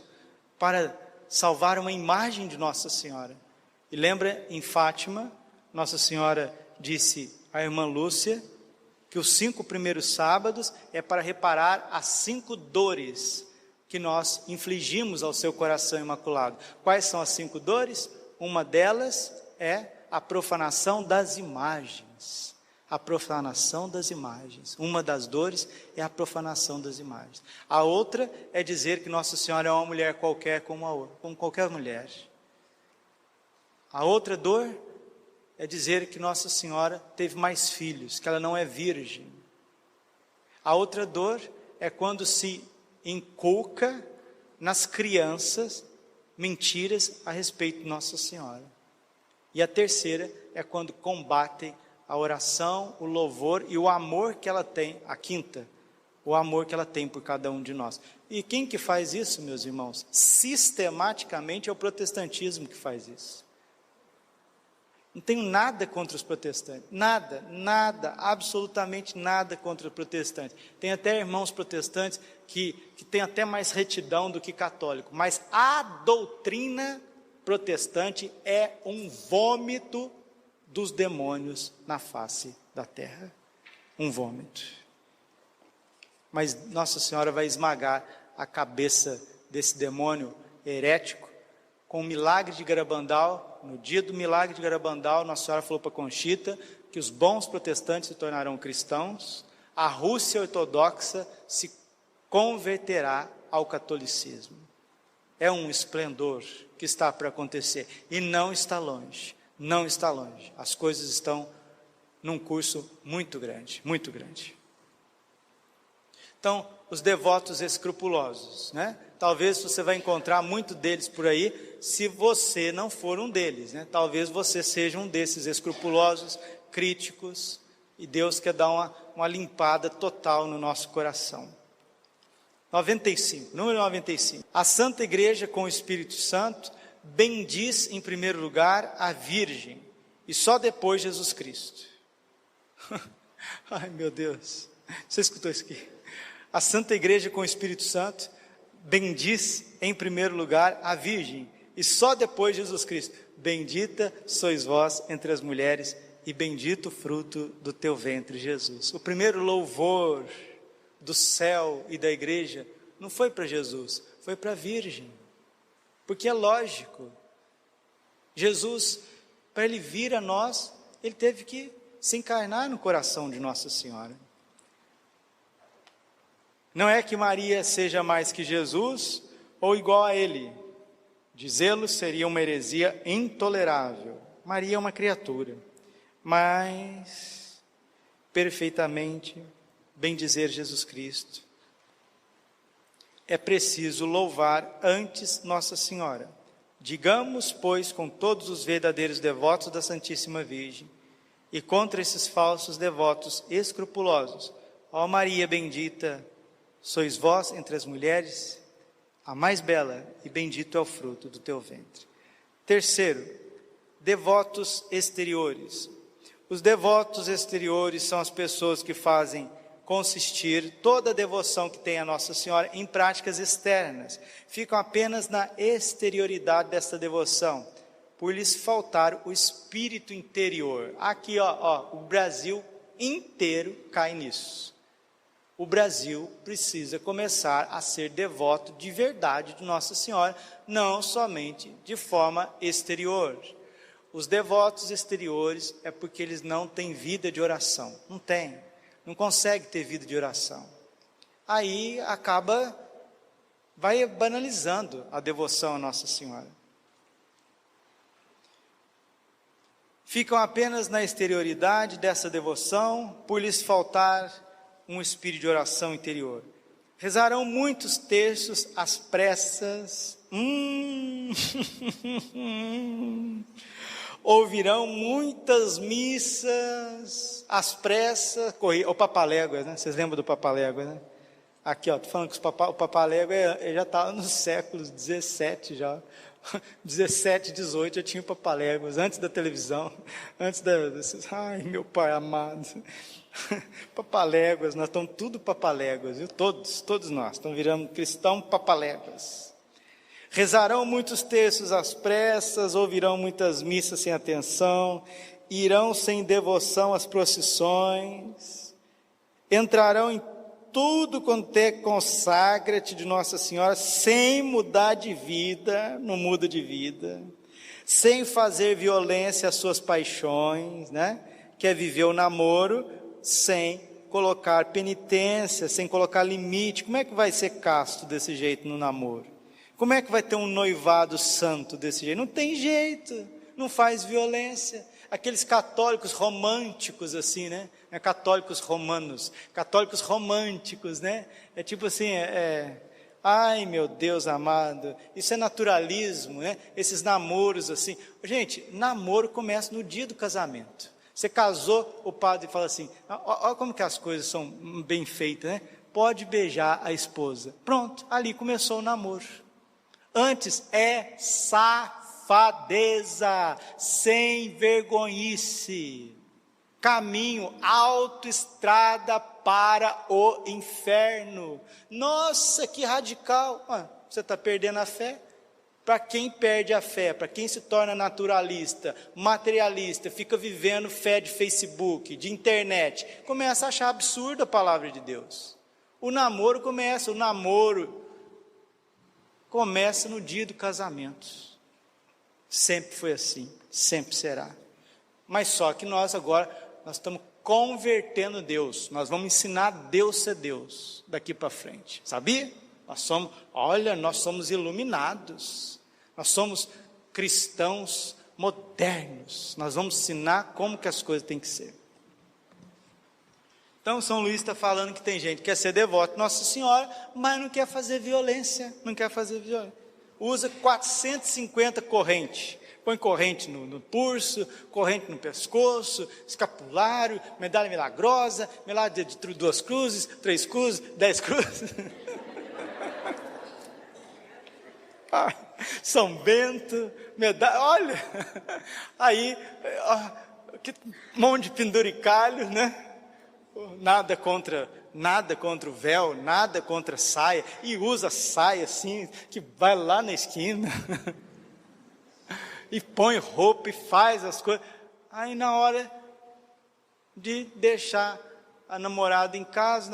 para salvar uma imagem de Nossa Senhora. E lembra, em Fátima, Nossa Senhora disse à irmã Lúcia que os 5 primeiros sábados é para reparar as 5 dores que nós infligimos ao seu coração imaculado. Quais são as 5 dores? Uma delas é a profanação das imagens. A profanação das imagens. Uma das dores é a profanação das imagens. A outra é dizer que Nossa Senhora é uma mulher qualquer como qualquer mulher. A outra dor é dizer que Nossa Senhora teve mais filhos, que ela não é virgem. A outra dor é quando se inculca nas crianças mentiras a respeito de Nossa Senhora. E a terceira é quando combatem a oração, o louvor e o amor que ela tem. A quinta, o amor que ela tem por cada um de nós. E quem que faz isso, meus irmãos? Sistematicamente é o protestantismo que faz isso. Não tenho nada contra os protestantes, nada, absolutamente nada contra os protestantes. Tem até irmãos protestantes que têm até mais retidão do que católico, mas a doutrina protestante é um vômito dos demônios na face da terra, um vômito. Mas Nossa Senhora vai esmagar a cabeça desse demônio herético com o milagre de Garabandal. No dia do milagre de Garabandal, Nossa Senhora falou para Conchita que os bons protestantes se tornarão cristãos, a Rússia ortodoxa se converterá ao catolicismo. É um esplendor que está para acontecer e não está longe, não está longe. As coisas estão num curso muito grande, muito grande. Então, os devotos escrupulosos, né? Talvez você vai encontrar muito deles por aí, se você não for um deles, né? Talvez você seja um desses escrupulosos, críticos, e Deus quer dar uma limpada total no nosso coração. 95, número 95. A Santa Igreja com o Espírito Santo bendiz em primeiro lugar a Virgem, e só depois Jesus Cristo. Ai meu Deus, você escutou isso aqui? A Santa Igreja com o Espírito Santo bendiz em primeiro lugar a Virgem, e só depois Jesus Cristo. Bendita sois vós entre as mulheres, e bendito o fruto do teu ventre, Jesus. O primeiro louvor do céu e da igreja não foi para Jesus, foi para a Virgem, porque é lógico. Jesus, para ele vir a nós, ele teve que se encarnar no coração de Nossa Senhora. Não é que Maria seja mais que Jesus ou igual a ele. Dizê-lo seria uma heresia intolerável. Maria é uma criatura, mas perfeitamente bendizer Jesus Cristo. É preciso louvar antes Nossa Senhora. Digamos, pois, com todos os verdadeiros devotos da Santíssima Virgem e contra esses falsos devotos escrupulosos: ó Maria bendita, sois vós entre as mulheres a mais bela, e bendito é o fruto do teu ventre. Terceiro, devotos exteriores. Os devotos exteriores são as pessoas que fazem consistir toda a devoção que tem a Nossa Senhora em práticas externas. Ficam apenas na exterioridade dessa devoção, por lhes faltar o espírito interior. Aqui, o Brasil inteiro cai nisso. O Brasil precisa começar a ser devoto de verdade de Nossa Senhora, não somente de forma exterior. Os devotos exteriores é porque eles não têm vida de oração, não conseguem ter vida de oração. Aí vai banalizando a devoção a Nossa Senhora. Ficam apenas na exterioridade dessa devoção, por lhes faltar um espírito de oração interior. Rezarão muitos terços às pressas, ouvirão muitas missas às pressas, o Papaléguas, né? Vocês lembram do Papaléguas, né? Aqui, estou falando que o Papaléguas já está no século XVII já. 17, 18, eu tinha Papaléguas, antes da televisão, ai, meu pai amado, Papaléguas, nós estamos tudo Papaléguas, viu? Todos nós, estamos virando cristão Papaléguas. Rezarão muitos terços às pressas, ouvirão muitas missas sem atenção, irão sem devoção às procissões, entrarão em tudo quanto é consagra-te de Nossa Senhora, sem mudar de vida, não muda de vida, sem fazer violência às suas paixões, né? Que é viver o namoro sem colocar penitência, sem colocar limite. Como é que vai ser casto desse jeito no namoro? Como é que vai ter um noivado santo desse jeito? Não tem jeito, não faz violência. Aqueles católicos românticos assim, né? Católicos romanos, católicos românticos, né? É tipo assim, ai meu Deus amado, isso é naturalismo, né? Esses namoros assim. Gente, namoro começa no dia do casamento. Você casou, o padre fala assim, olha como que as coisas são bem feitas, né? Pode beijar a esposa. Pronto, ali começou o namoro. Antes é safadeza, sem vergonhice, caminho, autoestrada para o inferno. Nossa, que radical! Você está perdendo a fé? Para quem perde a fé, para quem se torna naturalista, materialista, fica vivendo fé de Facebook, de internet, começa a achar absurda a palavra de Deus. O namoro começa no dia do casamento. Sempre foi assim, sempre será. Mas só que nós estamos convertendo Deus. Nós vamos ensinar Deus a ser Deus daqui para frente. Sabia? Nós somos iluminados. Nós somos cristãos modernos. Nós vamos ensinar como que as coisas têm que ser. Então São Luís está falando que tem gente que quer ser devoto de Nossa Senhora, mas não quer fazer violência, Usa 450 correntes, põe corrente no pulso, corrente no pescoço, escapulário, medalha milagrosa, medalha de 2 cruzes, 3 cruzes, 10 cruzes. São Bento, medalha, olha, aí, que monte de penduricalho, né? Nada contra o véu, nada contra a saia, e usa a saia assim, que vai lá na esquina, e põe roupa e faz as coisas, aí na hora de deixar a namorada em casa,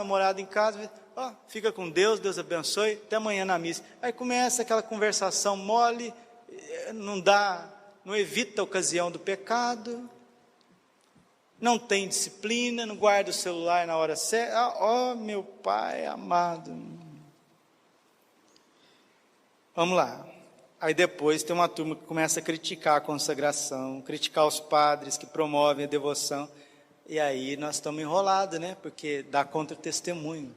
fica com Deus, Deus abençoe, até amanhã na missa. Aí começa aquela conversação mole, não evita a ocasião do pecado, não tem disciplina, não guarda o celular na hora certa. Meu pai amado. Vamos lá. Aí depois tem uma turma que começa a criticar a consagração, criticar os padres que promovem a devoção. E aí nós estamos enrolados, né? Porque dá contra-testemunho.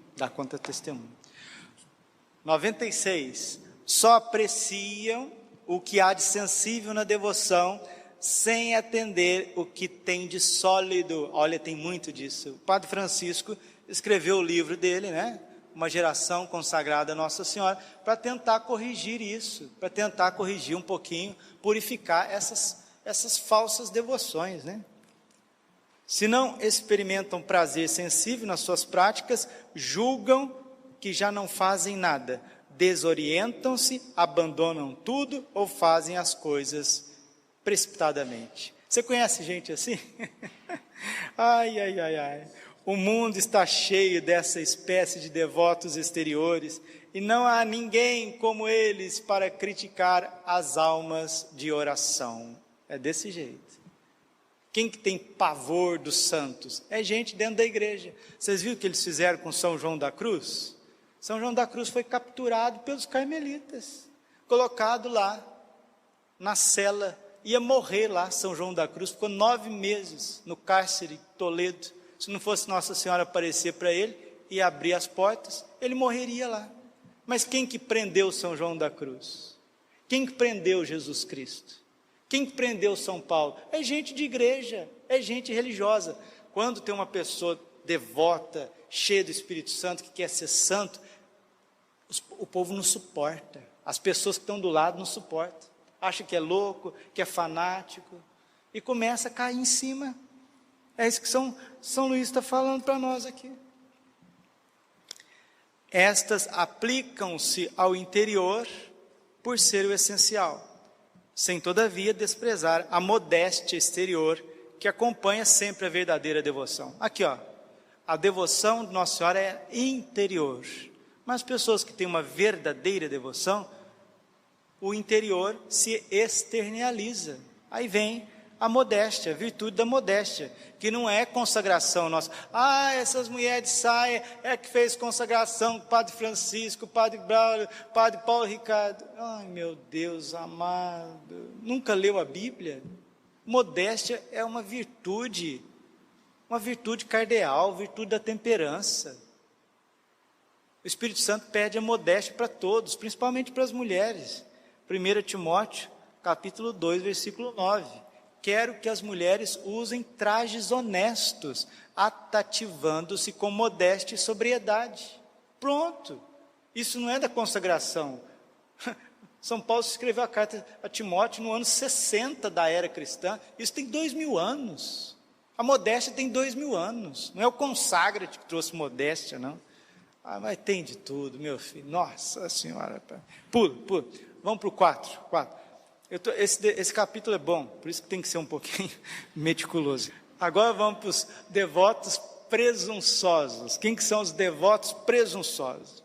96. Só apreciam o que há de sensível na devoção, sem atender o que tem de sólido. Olha, tem muito disso. O Padre Francisco escreveu o livro dele, né? Uma geração consagrada a Nossa Senhora, para tentar corrigir isso, para tentar corrigir um pouquinho, purificar essas falsas devoções, né? Se não experimentam prazer sensível nas suas práticas, julgam que já não fazem nada, desorientam-se, abandonam tudo ou fazem as coisas precipitadamente. Você conhece gente assim? Ai. O mundo está cheio dessa espécie de devotos exteriores e não há ninguém como eles para criticar as almas de oração. É desse jeito. Quem que tem pavor dos santos? É gente dentro da igreja. Vocês viram o que eles fizeram com São João da Cruz? São João da Cruz foi capturado pelos carmelitas, colocado lá na cela, ia morrer lá. São João da Cruz ficou 9 meses no cárcere de Toledo. Se não fosse Nossa Senhora aparecer para ele e abrir as portas, ele morreria lá. Mas quem que prendeu São João da Cruz? Quem que prendeu Jesus Cristo? Quem que prendeu São Paulo? É gente de igreja, é gente religiosa. Quando tem uma pessoa devota, cheia do Espírito Santo, que quer ser santo, o povo não suporta. As pessoas que estão do lado não suportam. acha que é louco, que é fanático, e começa a cair em cima. É isso que São Luís está falando para nós aqui. Estas aplicam-se ao interior por ser o essencial, sem todavia desprezar a modéstia exterior que acompanha sempre a verdadeira devoção. Aqui, ó, a devoção de Nossa Senhora é interior, mas pessoas que têm uma verdadeira devoção, o interior se externaliza. Aí vem a modéstia, a virtude da modéstia, que não é consagração nossa. Ah, essas mulheres de saia é que fez consagração, Padre Francisco, Padre Braulio, Padre Paulo Ricardo. Ai, meu Deus amado, nunca leu a Bíblia? Modéstia é uma virtude cardeal, virtude da temperança. O Espírito Santo pede a modéstia para todos, principalmente para as mulheres. 1 Timóteo, capítulo 2, versículo 9. Quero que as mulheres usem trajes honestos, atativando-se com modéstia e sobriedade. Pronto. Isso não é da consagração. São Paulo escreveu a carta a Timóteo no ano 60 da era cristã. Isso tem 2000 anos. A modéstia tem 2000 anos. Não é o consagra-te que trouxe modéstia, não. Ah, mas tem de tudo, meu filho. Nossa Senhora. Pula. Vamos para o 4. Esse capítulo é bom, por isso que tem que ser um pouquinho meticuloso. Agora vamos para os devotos presunçosos. Quem que são os devotos presunçosos?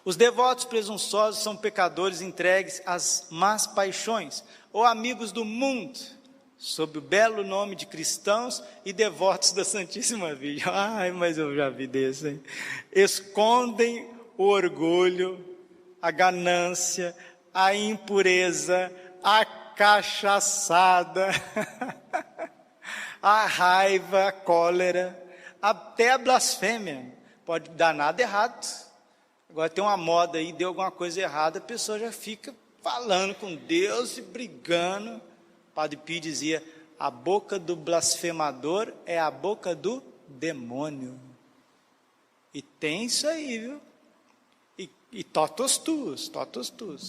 Os devotos presunçosos são pecadores entregues às más paixões, ou amigos do mundo, sob o belo nome de cristãos e devotos da Santíssima Virgem. Ai, mas eu já vi desse, hein? Escondem o orgulho, a ganância, a impureza, a cachaçada, a raiva, a cólera, até a blasfêmia. Pode dar nada errado. Agora tem uma moda aí, deu alguma coisa errada, a pessoa já fica falando com Deus e brigando. Padre Pio dizia, a boca do blasfemador é a boca do demônio. E tem isso aí, viu? E totus tuus,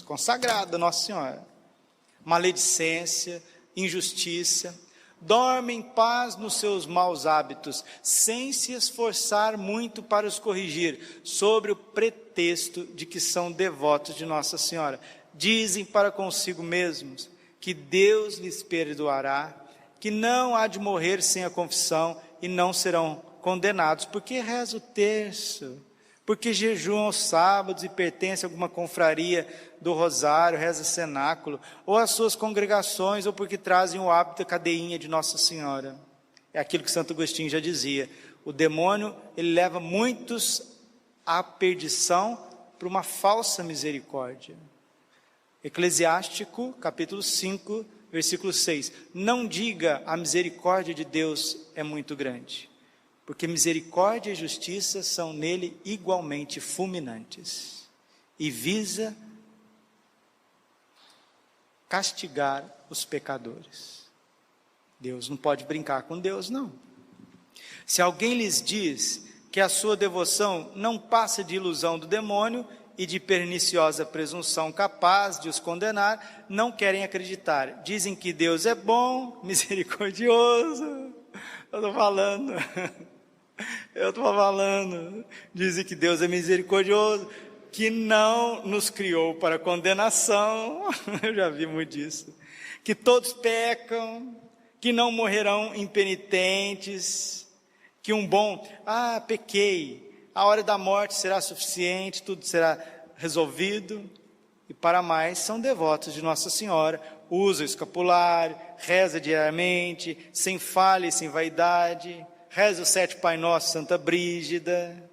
consagrada Nossa Senhora. Maledicência, injustiça, dormem em paz nos seus maus hábitos, sem se esforçar muito para os corrigir, sobre o pretexto de que são devotos de Nossa Senhora. Dizem para consigo mesmos que Deus lhes perdoará, que não há de morrer sem a confissão e não serão condenados, porque reza o terço, porque jejuam aos sábados e pertencem a alguma confraria do Rosário, reza cenáculo, ou às suas congregações, ou porque trazem o hábito da cadeinha de Nossa Senhora. É aquilo que Santo Agostinho já dizia, o demônio, ele leva muitos à perdição por uma falsa misericórdia. Eclesiástico, capítulo 5, versículo 6, não diga a misericórdia de Deus é muito grande, porque misericórdia e justiça são nele igualmente fulminantes, e visa castigar os pecadores. Deus não pode brincar com Deus, não. Se alguém lhes diz que a sua devoção não passa de ilusão do demônio e de perniciosa presunção capaz de os condenar, não querem acreditar. Dizem que Deus é bom, misericordioso. Eu estou falando. Dizem que Deus é misericordioso, que não nos criou para condenação. Eu já vi muito disso. Que todos pecam, que não morrerão impenitentes, que um bom, pequei, a hora da morte será suficiente, tudo será resolvido. E para mais, são devotos de Nossa Senhora, usa o escapulário, reza diariamente, sem falha e sem vaidade, reza os 7 Pai Nosso, Santa Brígida,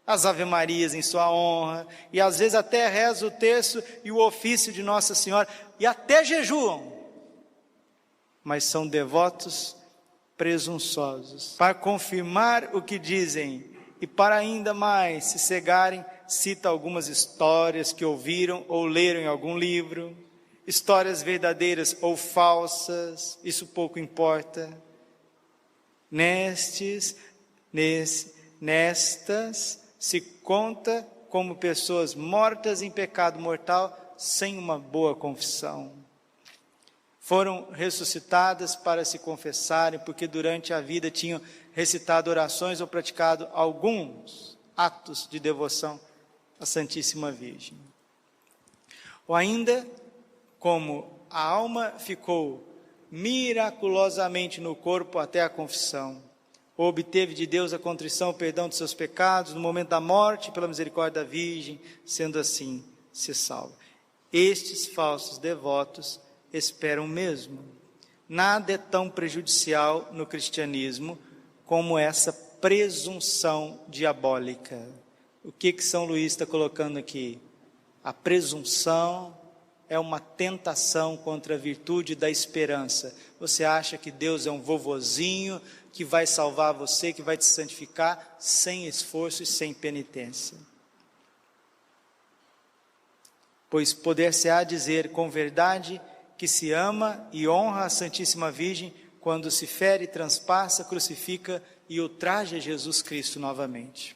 as Ave Marias em sua honra, e às vezes até reza o terço e o ofício de Nossa Senhora, e até jejuam, mas são devotos presunçosos. Para confirmar o que dizem, e para ainda mais se cegarem, cita algumas histórias que ouviram ou leram em algum livro, histórias verdadeiras ou falsas, isso pouco importa. Nestas se conta como pessoas mortas em pecado mortal, sem uma boa confissão. Foram ressuscitadas para se confessarem, porque durante a vida tinham recitado orações ou praticado alguns atos de devoção à Santíssima Virgem. Ou ainda, como a alma ficou miraculosamente no corpo até a confissão, ou obteve de Deus a contrição, o perdão de seus pecados, no momento da morte, pela misericórdia da Virgem, sendo assim, se salva. Estes falsos devotos esperam mesmo. Nada é tão prejudicial no cristianismo como essa presunção diabólica. O que São Luís está colocando aqui? A presunção é uma tentação contra a virtude da esperança. Você acha que Deus é um vovozinho que vai salvar você, que vai te santificar sem esforço e sem penitência. Pois poder-se-á dizer com verdade que se ama e honra a Santíssima Virgem quando se fere, transpassa, crucifica e ultraja Jesus Cristo novamente.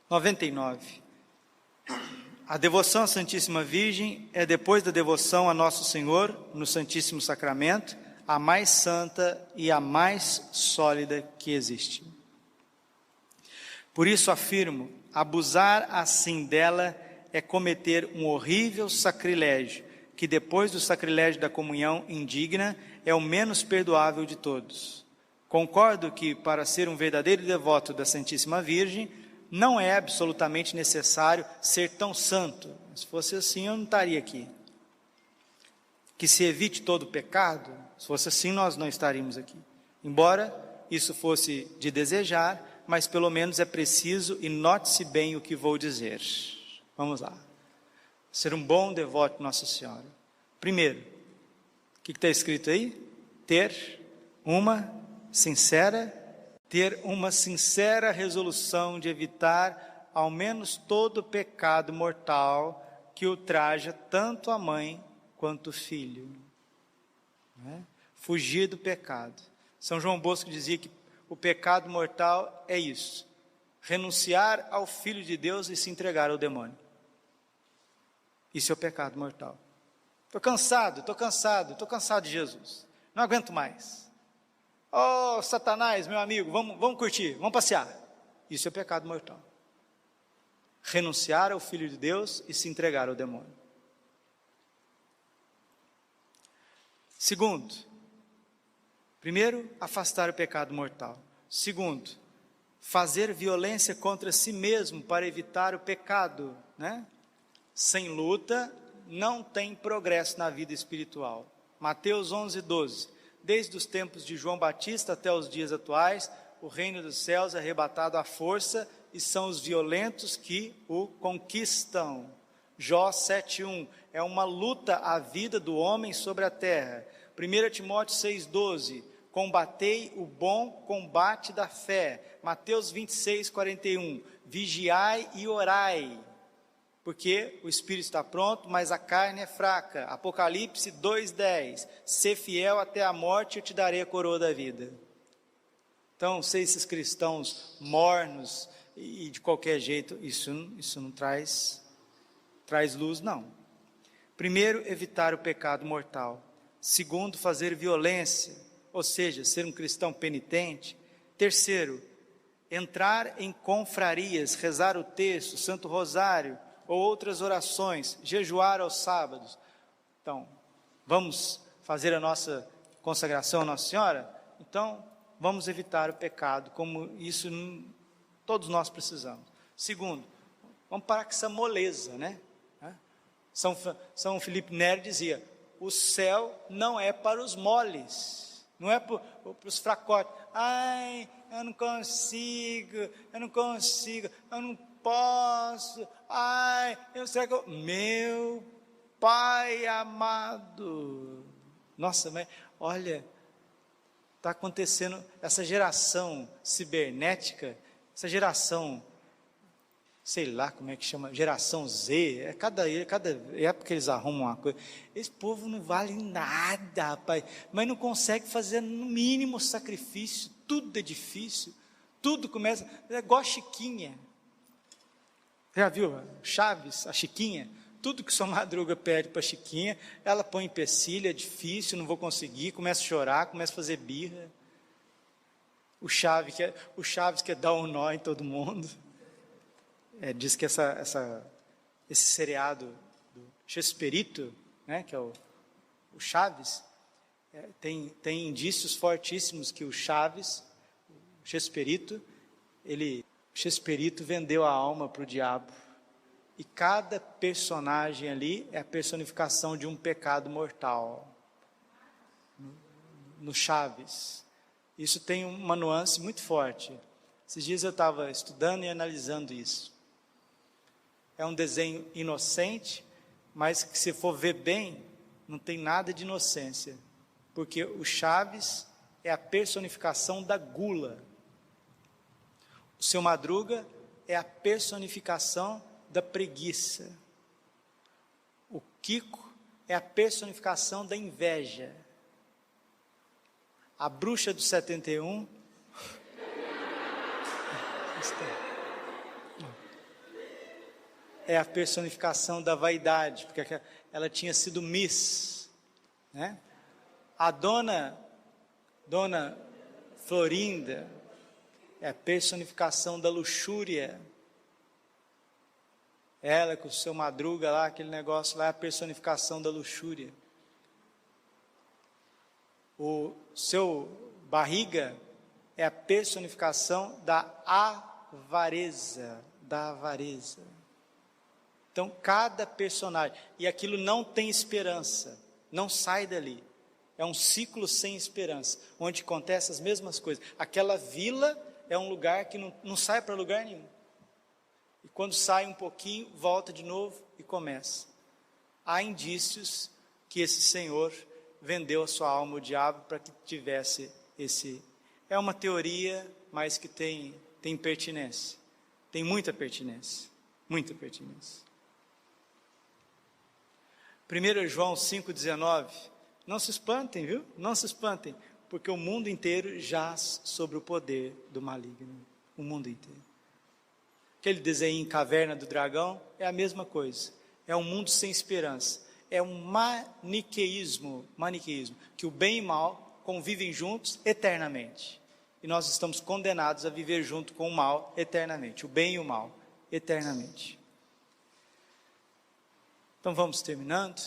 99. A devoção à Santíssima Virgem é, depois da devoção a Nosso Senhor no Santíssimo Sacramento, a mais santa e a mais sólida que existe. Por isso afirmo, abusar assim dela é cometer um horrível sacrilégio, que depois do sacrilégio da comunhão indigna é o menos perdoável de todos. Concordo que, para ser um verdadeiro devoto da Santíssima Virgem, não é absolutamente necessário ser tão santo. Se fosse assim, eu não estaria aqui. Que se evite todo pecado, se fosse assim, nós não estaríamos aqui. Embora isso fosse de desejar, mas pelo menos é preciso, e note-se bem o que vou dizer. Vamos lá. Ser um bom devoto de Nossa Senhora. Primeiro, o que está escrito aí? Ter uma sincera resolução de evitar ao menos todo pecado mortal que ultraja tanto a mãe quanto o filho. Fugir do pecado. São João Bosco dizia que o pecado mortal é isso: renunciar ao Filho de Deus e se entregar ao demônio. Isso é o pecado mortal. Estou cansado de Jesus, não aguento mais. Oh, Satanás, meu amigo, vamos curtir, vamos passear. Isso é pecado mortal. Renunciar ao Filho de Deus e se entregar ao demônio. Segundo, primeiro, afastar o pecado mortal. Segundo, fazer violência contra si mesmo para evitar o pecado, Sem luta, não tem progresso na vida espiritual. Mateus 11:12. Desde os tempos de João Batista até os dias atuais, o reino dos céus é arrebatado à força e são os violentos que o conquistam. Jó 7:1. É uma luta a vida do homem sobre a terra. 1 Timóteo 6:12. Combatei o bom combate da fé. Mateus 26:41. Vigiai e orai, porque o espírito está pronto, mas a carne é fraca. Apocalipse 2:10. Sê fiel até a morte, eu te darei a coroa da vida. Então, se esses cristãos mornos e de qualquer jeito, isso não traz luz, não. Primeiro, evitar o pecado mortal. Segundo, fazer violência, ou seja, ser um cristão penitente. Terceiro, entrar em confrarias, rezar o terço, Santo Rosário, ou outras orações, jejuar aos sábados. Então, vamos fazer a nossa consagração à Nossa Senhora? Então, vamos evitar o pecado, como isso todos nós precisamos. Segundo, vamos parar com essa moleza, São Filipe Neri dizia, o céu não é para os moles, não é para os fracotes. Ai, eu não consigo, eu não posso, meu Pai amado. Nossa, mas olha, está acontecendo essa geração cibernética, essa geração, sei lá como é que chama, geração Z, cada época eles arrumam uma coisa. Esse povo não vale nada, rapaz, mas não consegue fazer no mínimo sacrifício, tudo é difícil, tudo começa, é igual a Chiquinha. Já viu Chaves, a Chiquinha? Tudo que sua Madruga pede para Chiquinha, ela põe empecilho, é difícil, não vou conseguir, começa a chorar, começa a fazer birra. O Chaves quer dar um nó em todo mundo. Diz que esse seriado do Chespirito, né, que é o Chaves, tem indícios fortíssimos que o Chespirito vendeu a alma para o diabo. E cada personagem ali é a personificação de um pecado mortal. No Chaves. Isso tem uma nuance muito forte. Esses dias eu estava estudando e analisando isso. É um desenho inocente, mas que se for ver bem, não tem nada de inocência. Porque o Chaves é a personificação da gula. O Seu Madruga é a personificação da preguiça. O Kiko é a personificação da inveja. A bruxa do 71 é a personificação da vaidade, porque ela tinha sido Miss, né? A dona Florinda é a personificação da luxúria. Ela com o Seu Madruga lá, aquele negócio lá, é a personificação da luxúria. O Seu Barriga é a personificação da avareza, Então, cada personagem, e aquilo não tem esperança, não sai dali. É um ciclo sem esperança, onde acontecem as mesmas coisas. Aquela vila é um lugar que não sai para lugar nenhum. E quando sai um pouquinho, volta de novo e começa. Há indícios que esse senhor vendeu a sua alma ao diabo para que tivesse esse... É uma teoria, mas que tem pertinência. Tem muita pertinência. Muita pertinência. 1 João 5,19. Não se espantem, viu? Não se espantem. Porque o mundo inteiro jaz sobre o poder do maligno. O mundo inteiro. Aquele desenho em Caverna do Dragão é a mesma coisa. É um mundo sem esperança. É um maniqueísmo, que o bem e o mal convivem juntos eternamente. E nós estamos condenados a viver junto com o mal eternamente. O bem e o mal eternamente. Então vamos terminando.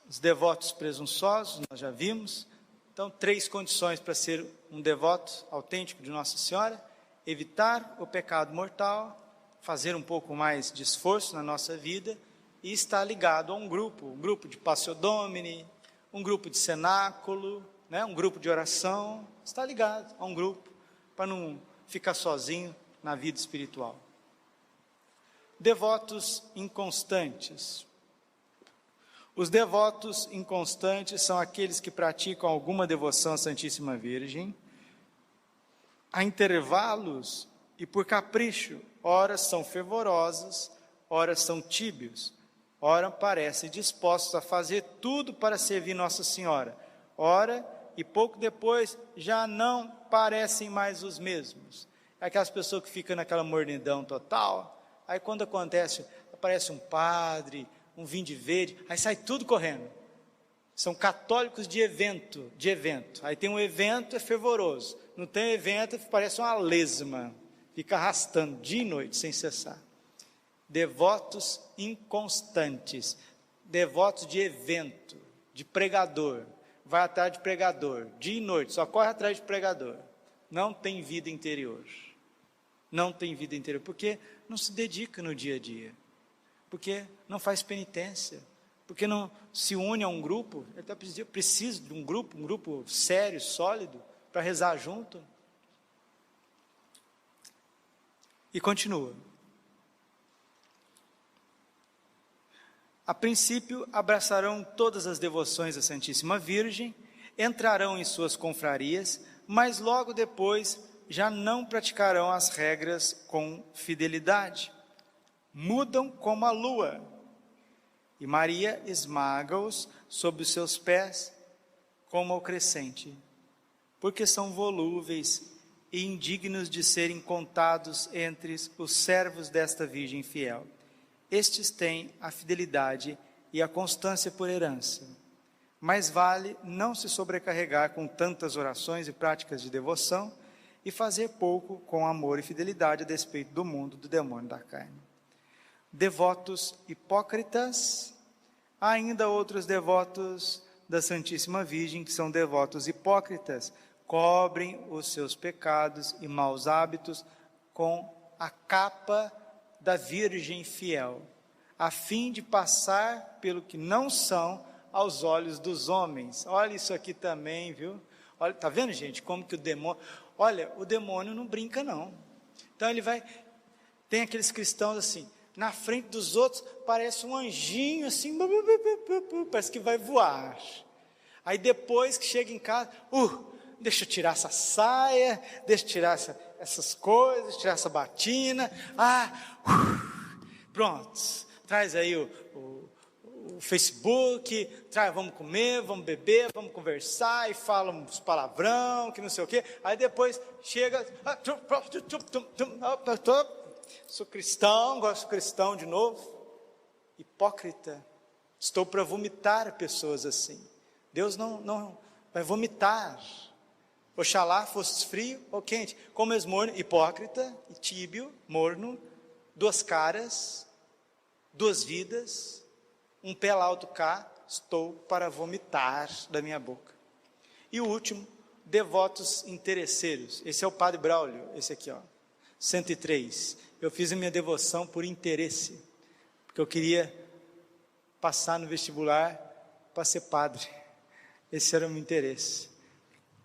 Os devotos presunçosos, nós já vimos. Então, 3 condições para ser um devoto autêntico de Nossa Senhora: evitar o pecado mortal, fazer um pouco mais de esforço na nossa vida e estar ligado a um grupo de Passio Domini, um grupo de cenáculo, né, um grupo de oração. Estar ligado a um grupo para não ficar sozinho na vida espiritual. Devotos inconstantes. Os devotos inconstantes são aqueles que praticam alguma devoção à Santíssima Virgem, a intervalos e por capricho. Ora são fervorosos, ora são tíbios, ora parecem dispostos a fazer tudo para servir Nossa Senhora, ora, e pouco depois, já não parecem mais os mesmos. É aquelas pessoas que ficam naquela mornidão total, aí quando acontece, aparece um padre, um vinho de verde, aí sai tudo correndo. São católicos de evento. Aí tem um evento, é fervoroso. Não tem evento, parece uma lesma. Fica arrastando dia e noite, sem cessar. Devotos inconstantes. Devotos de evento, de pregador. Vai atrás de pregador, dia e noite, só corre atrás de pregador. Não tem vida interior. Não tem vida interior, porque não se dedica no dia a dia. Porque não faz penitência, porque não se une a um grupo. Ele até precisa de um grupo sério, sólido, para rezar junto. E continua. A princípio, abraçarão todas as devoções à Santíssima Virgem, entrarão em suas confrarias, mas logo depois já não praticarão as regras com fidelidade. Mudam como a lua, e Maria esmaga-os sob os seus pés como ao crescente, porque são volúveis e indignos de serem contados entre os servos desta Virgem fiel. estes têm a fidelidade e a constância por herança. Mais vale não se sobrecarregar com tantas orações e práticas de devoção e fazer pouco com amor e fidelidade a despeito do mundo, do demônio, da carne. Devotos hipócritas, há ainda outros devotos da Santíssima Virgem que são devotos hipócritas, cobrem os seus pecados e maus hábitos com a capa da Virgem fiel, a fim de passar pelo que não são aos olhos dos homens. Olha isso aqui também, viu? Olha, tá vendo, gente, como que o demônio... Olha, o demônio não brinca, não. Então ele vai... Tem aqueles cristãos assim, na frente dos outros, parece um anjinho assim, parece que vai voar. Aí depois que chega em casa, deixa eu tirar essa saia, deixa eu tirar essas coisas, tirar essa batina, pronto, traz aí o Facebook, vamos comer, vamos beber, vamos conversar, e fala uns palavrão, que não sei o quê, aí depois chega, sou cristão, gosto de cristão de novo, hipócrita, estou para vomitar pessoas assim. Deus não vai vomitar. Oxalá fosse frio ou quente, como és morno, hipócrita, e tíbio, morno, duas caras, duas vidas, um pé lá, outro cá, estou para vomitar da minha boca. E o último, devotos interesseiros. Esse é o Padre Braulio, esse aqui, 103. Eu fiz a minha devoção por interesse, porque eu queria passar no vestibular para ser padre. Esse era o meu interesse.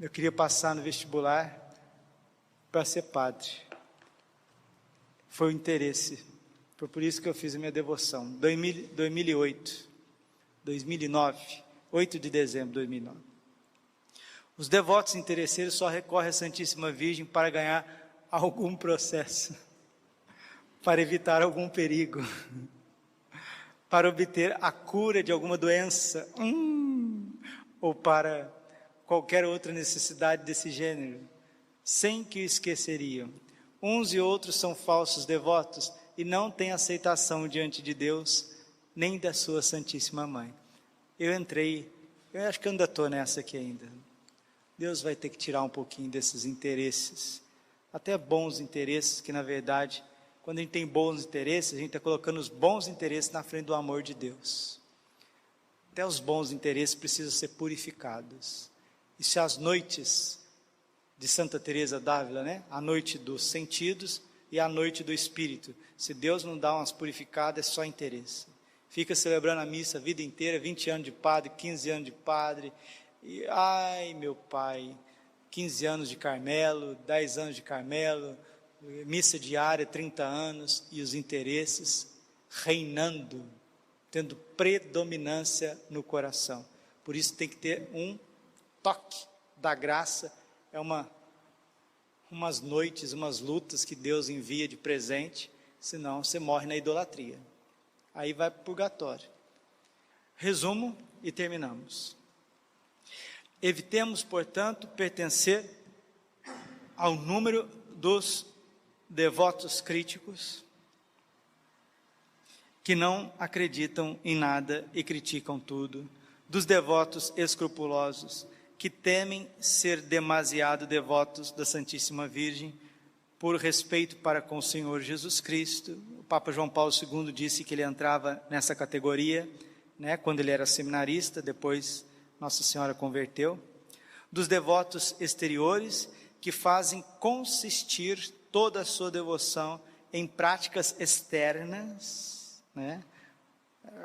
Eu queria passar no vestibular para ser padre. Foi o interesse. Foi por isso que eu fiz a minha devoção. 2008, 8 de dezembro de 2009. Os devotos interesseiros só recorrem à Santíssima Virgem para ganhar algum processo, para evitar algum perigo, para obter a cura de alguma doença, ou para qualquer outra necessidade desse gênero, sem que o esqueceriam. Uns e outros são falsos devotos e não têm aceitação diante de Deus, nem da sua Santíssima Mãe. Eu acho que eu ainda estou nessa aqui ainda. Deus vai ter que tirar um pouquinho desses interesses, até bons interesses, que na verdade, quando a gente tem bons interesses, a gente está colocando os bons interesses na frente do amor de Deus. Até os bons interesses precisam ser purificados. E se as noites de Santa Teresa d'Ávila, a noite dos sentidos e a noite do espírito, se Deus não dá umas purificadas, é só interesse. Fica celebrando a missa a vida inteira, 20 anos de padre, 15 anos de padre, e ai meu pai, 15 anos de Carmelo, 10 anos de Carmelo, missa diária, 30 anos, e os interesses reinando, tendo predominância no coração. Por isso tem que ter um toque da graça, umas noites, umas lutas que Deus envia de presente, senão você morre na idolatria. Aí vai para o purgatório. Resumo e terminamos. Evitemos, portanto, pertencer ao número dos devotos críticos, que não acreditam em nada e criticam tudo, dos devotos escrupulosos, que temem ser demasiado devotos da Santíssima Virgem, por respeito para com o Senhor Jesus Cristo. O Papa João Paulo II disse que ele entrava nessa categoria, quando ele era seminarista, depois Nossa Senhora converteu. Dos devotos exteriores, que fazem consistir toda a sua devoção em práticas externas,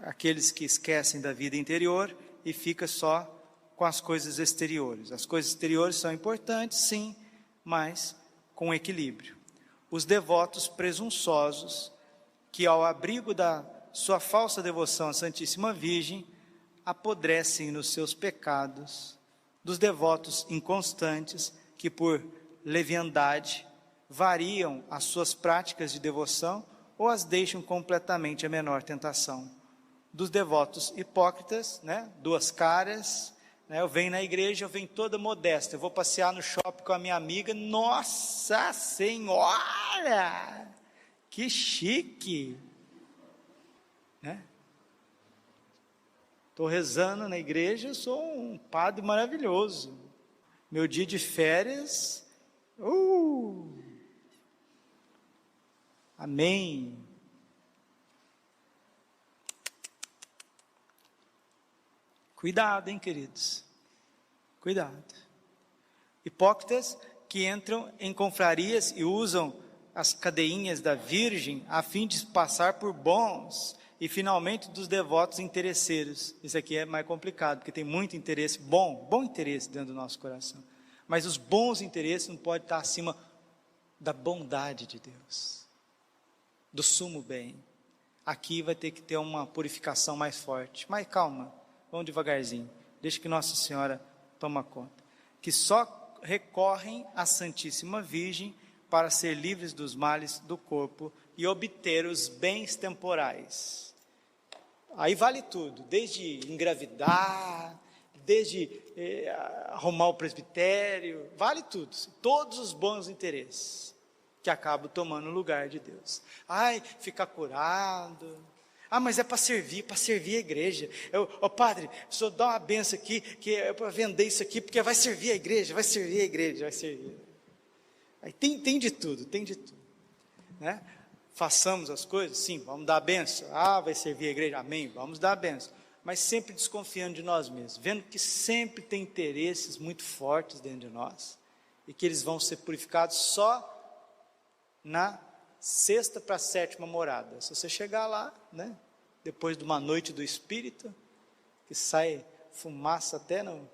aqueles que esquecem da vida interior e fica só com as coisas exteriores. As coisas exteriores são importantes, sim, mas com equilíbrio. Os devotos presunçosos, que ao abrigo da sua falsa devoção à Santíssima Virgem, apodrecem nos seus pecados. Dos devotos inconstantes, que por leviandade variam as suas práticas de devoção ou as deixam completamente à menor tentação. Dos devotos hipócritas, duas caras, eu venho na igreja, eu venho toda modesta, eu vou passear no shopping com a minha amiga, nossa senhora, que chique, né? Estou rezando na igreja, eu sou um padre maravilhoso. Meu dia de férias, amém. Cuidado, hein, queridos? Cuidado. Hipócritas que entram em confrarias e usam as cadeinhas da Virgem a fim de passar por bons e finalmente dos devotos interesseiros. Isso aqui é mais complicado, porque tem muito interesse, bom interesse dentro do nosso coração. Mas os bons interesses não podem estar acima da bondade de Deus, do sumo bem. Aqui vai ter que ter uma purificação mais forte. Mas calma, vamos devagarzinho. Deixa que Nossa Senhora toma conta. Que só recorrem à Santíssima Virgem para ser livres dos males do corpo e obter os bens temporais. Aí vale tudo, desde engravidar, desde arrumar o presbitério, vale tudo, todos os bons interesses, que acabam tomando o lugar de Deus. Ai, ficar curado, mas é para servir a igreja. Padre, o senhor dá uma benção aqui, que é para vender isso aqui, porque vai servir a igreja, vai servir. Aí tem de tudo, né? Façamos as coisas, sim, vamos dar a benção. Vai servir a igreja, amém, vamos dar a benção. Mas sempre desconfiando de nós mesmos, vendo que sempre tem interesses muito fortes dentro de nós, e que eles vão ser purificados só na 6ª para a 7ª morada. Se você chegar lá, né, depois de uma noite do Espírito, que sai fumaça até no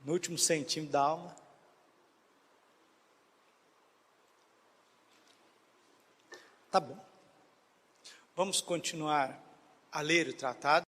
último centímetro da alma, tá bom. Vamos continuar a ler o tratado.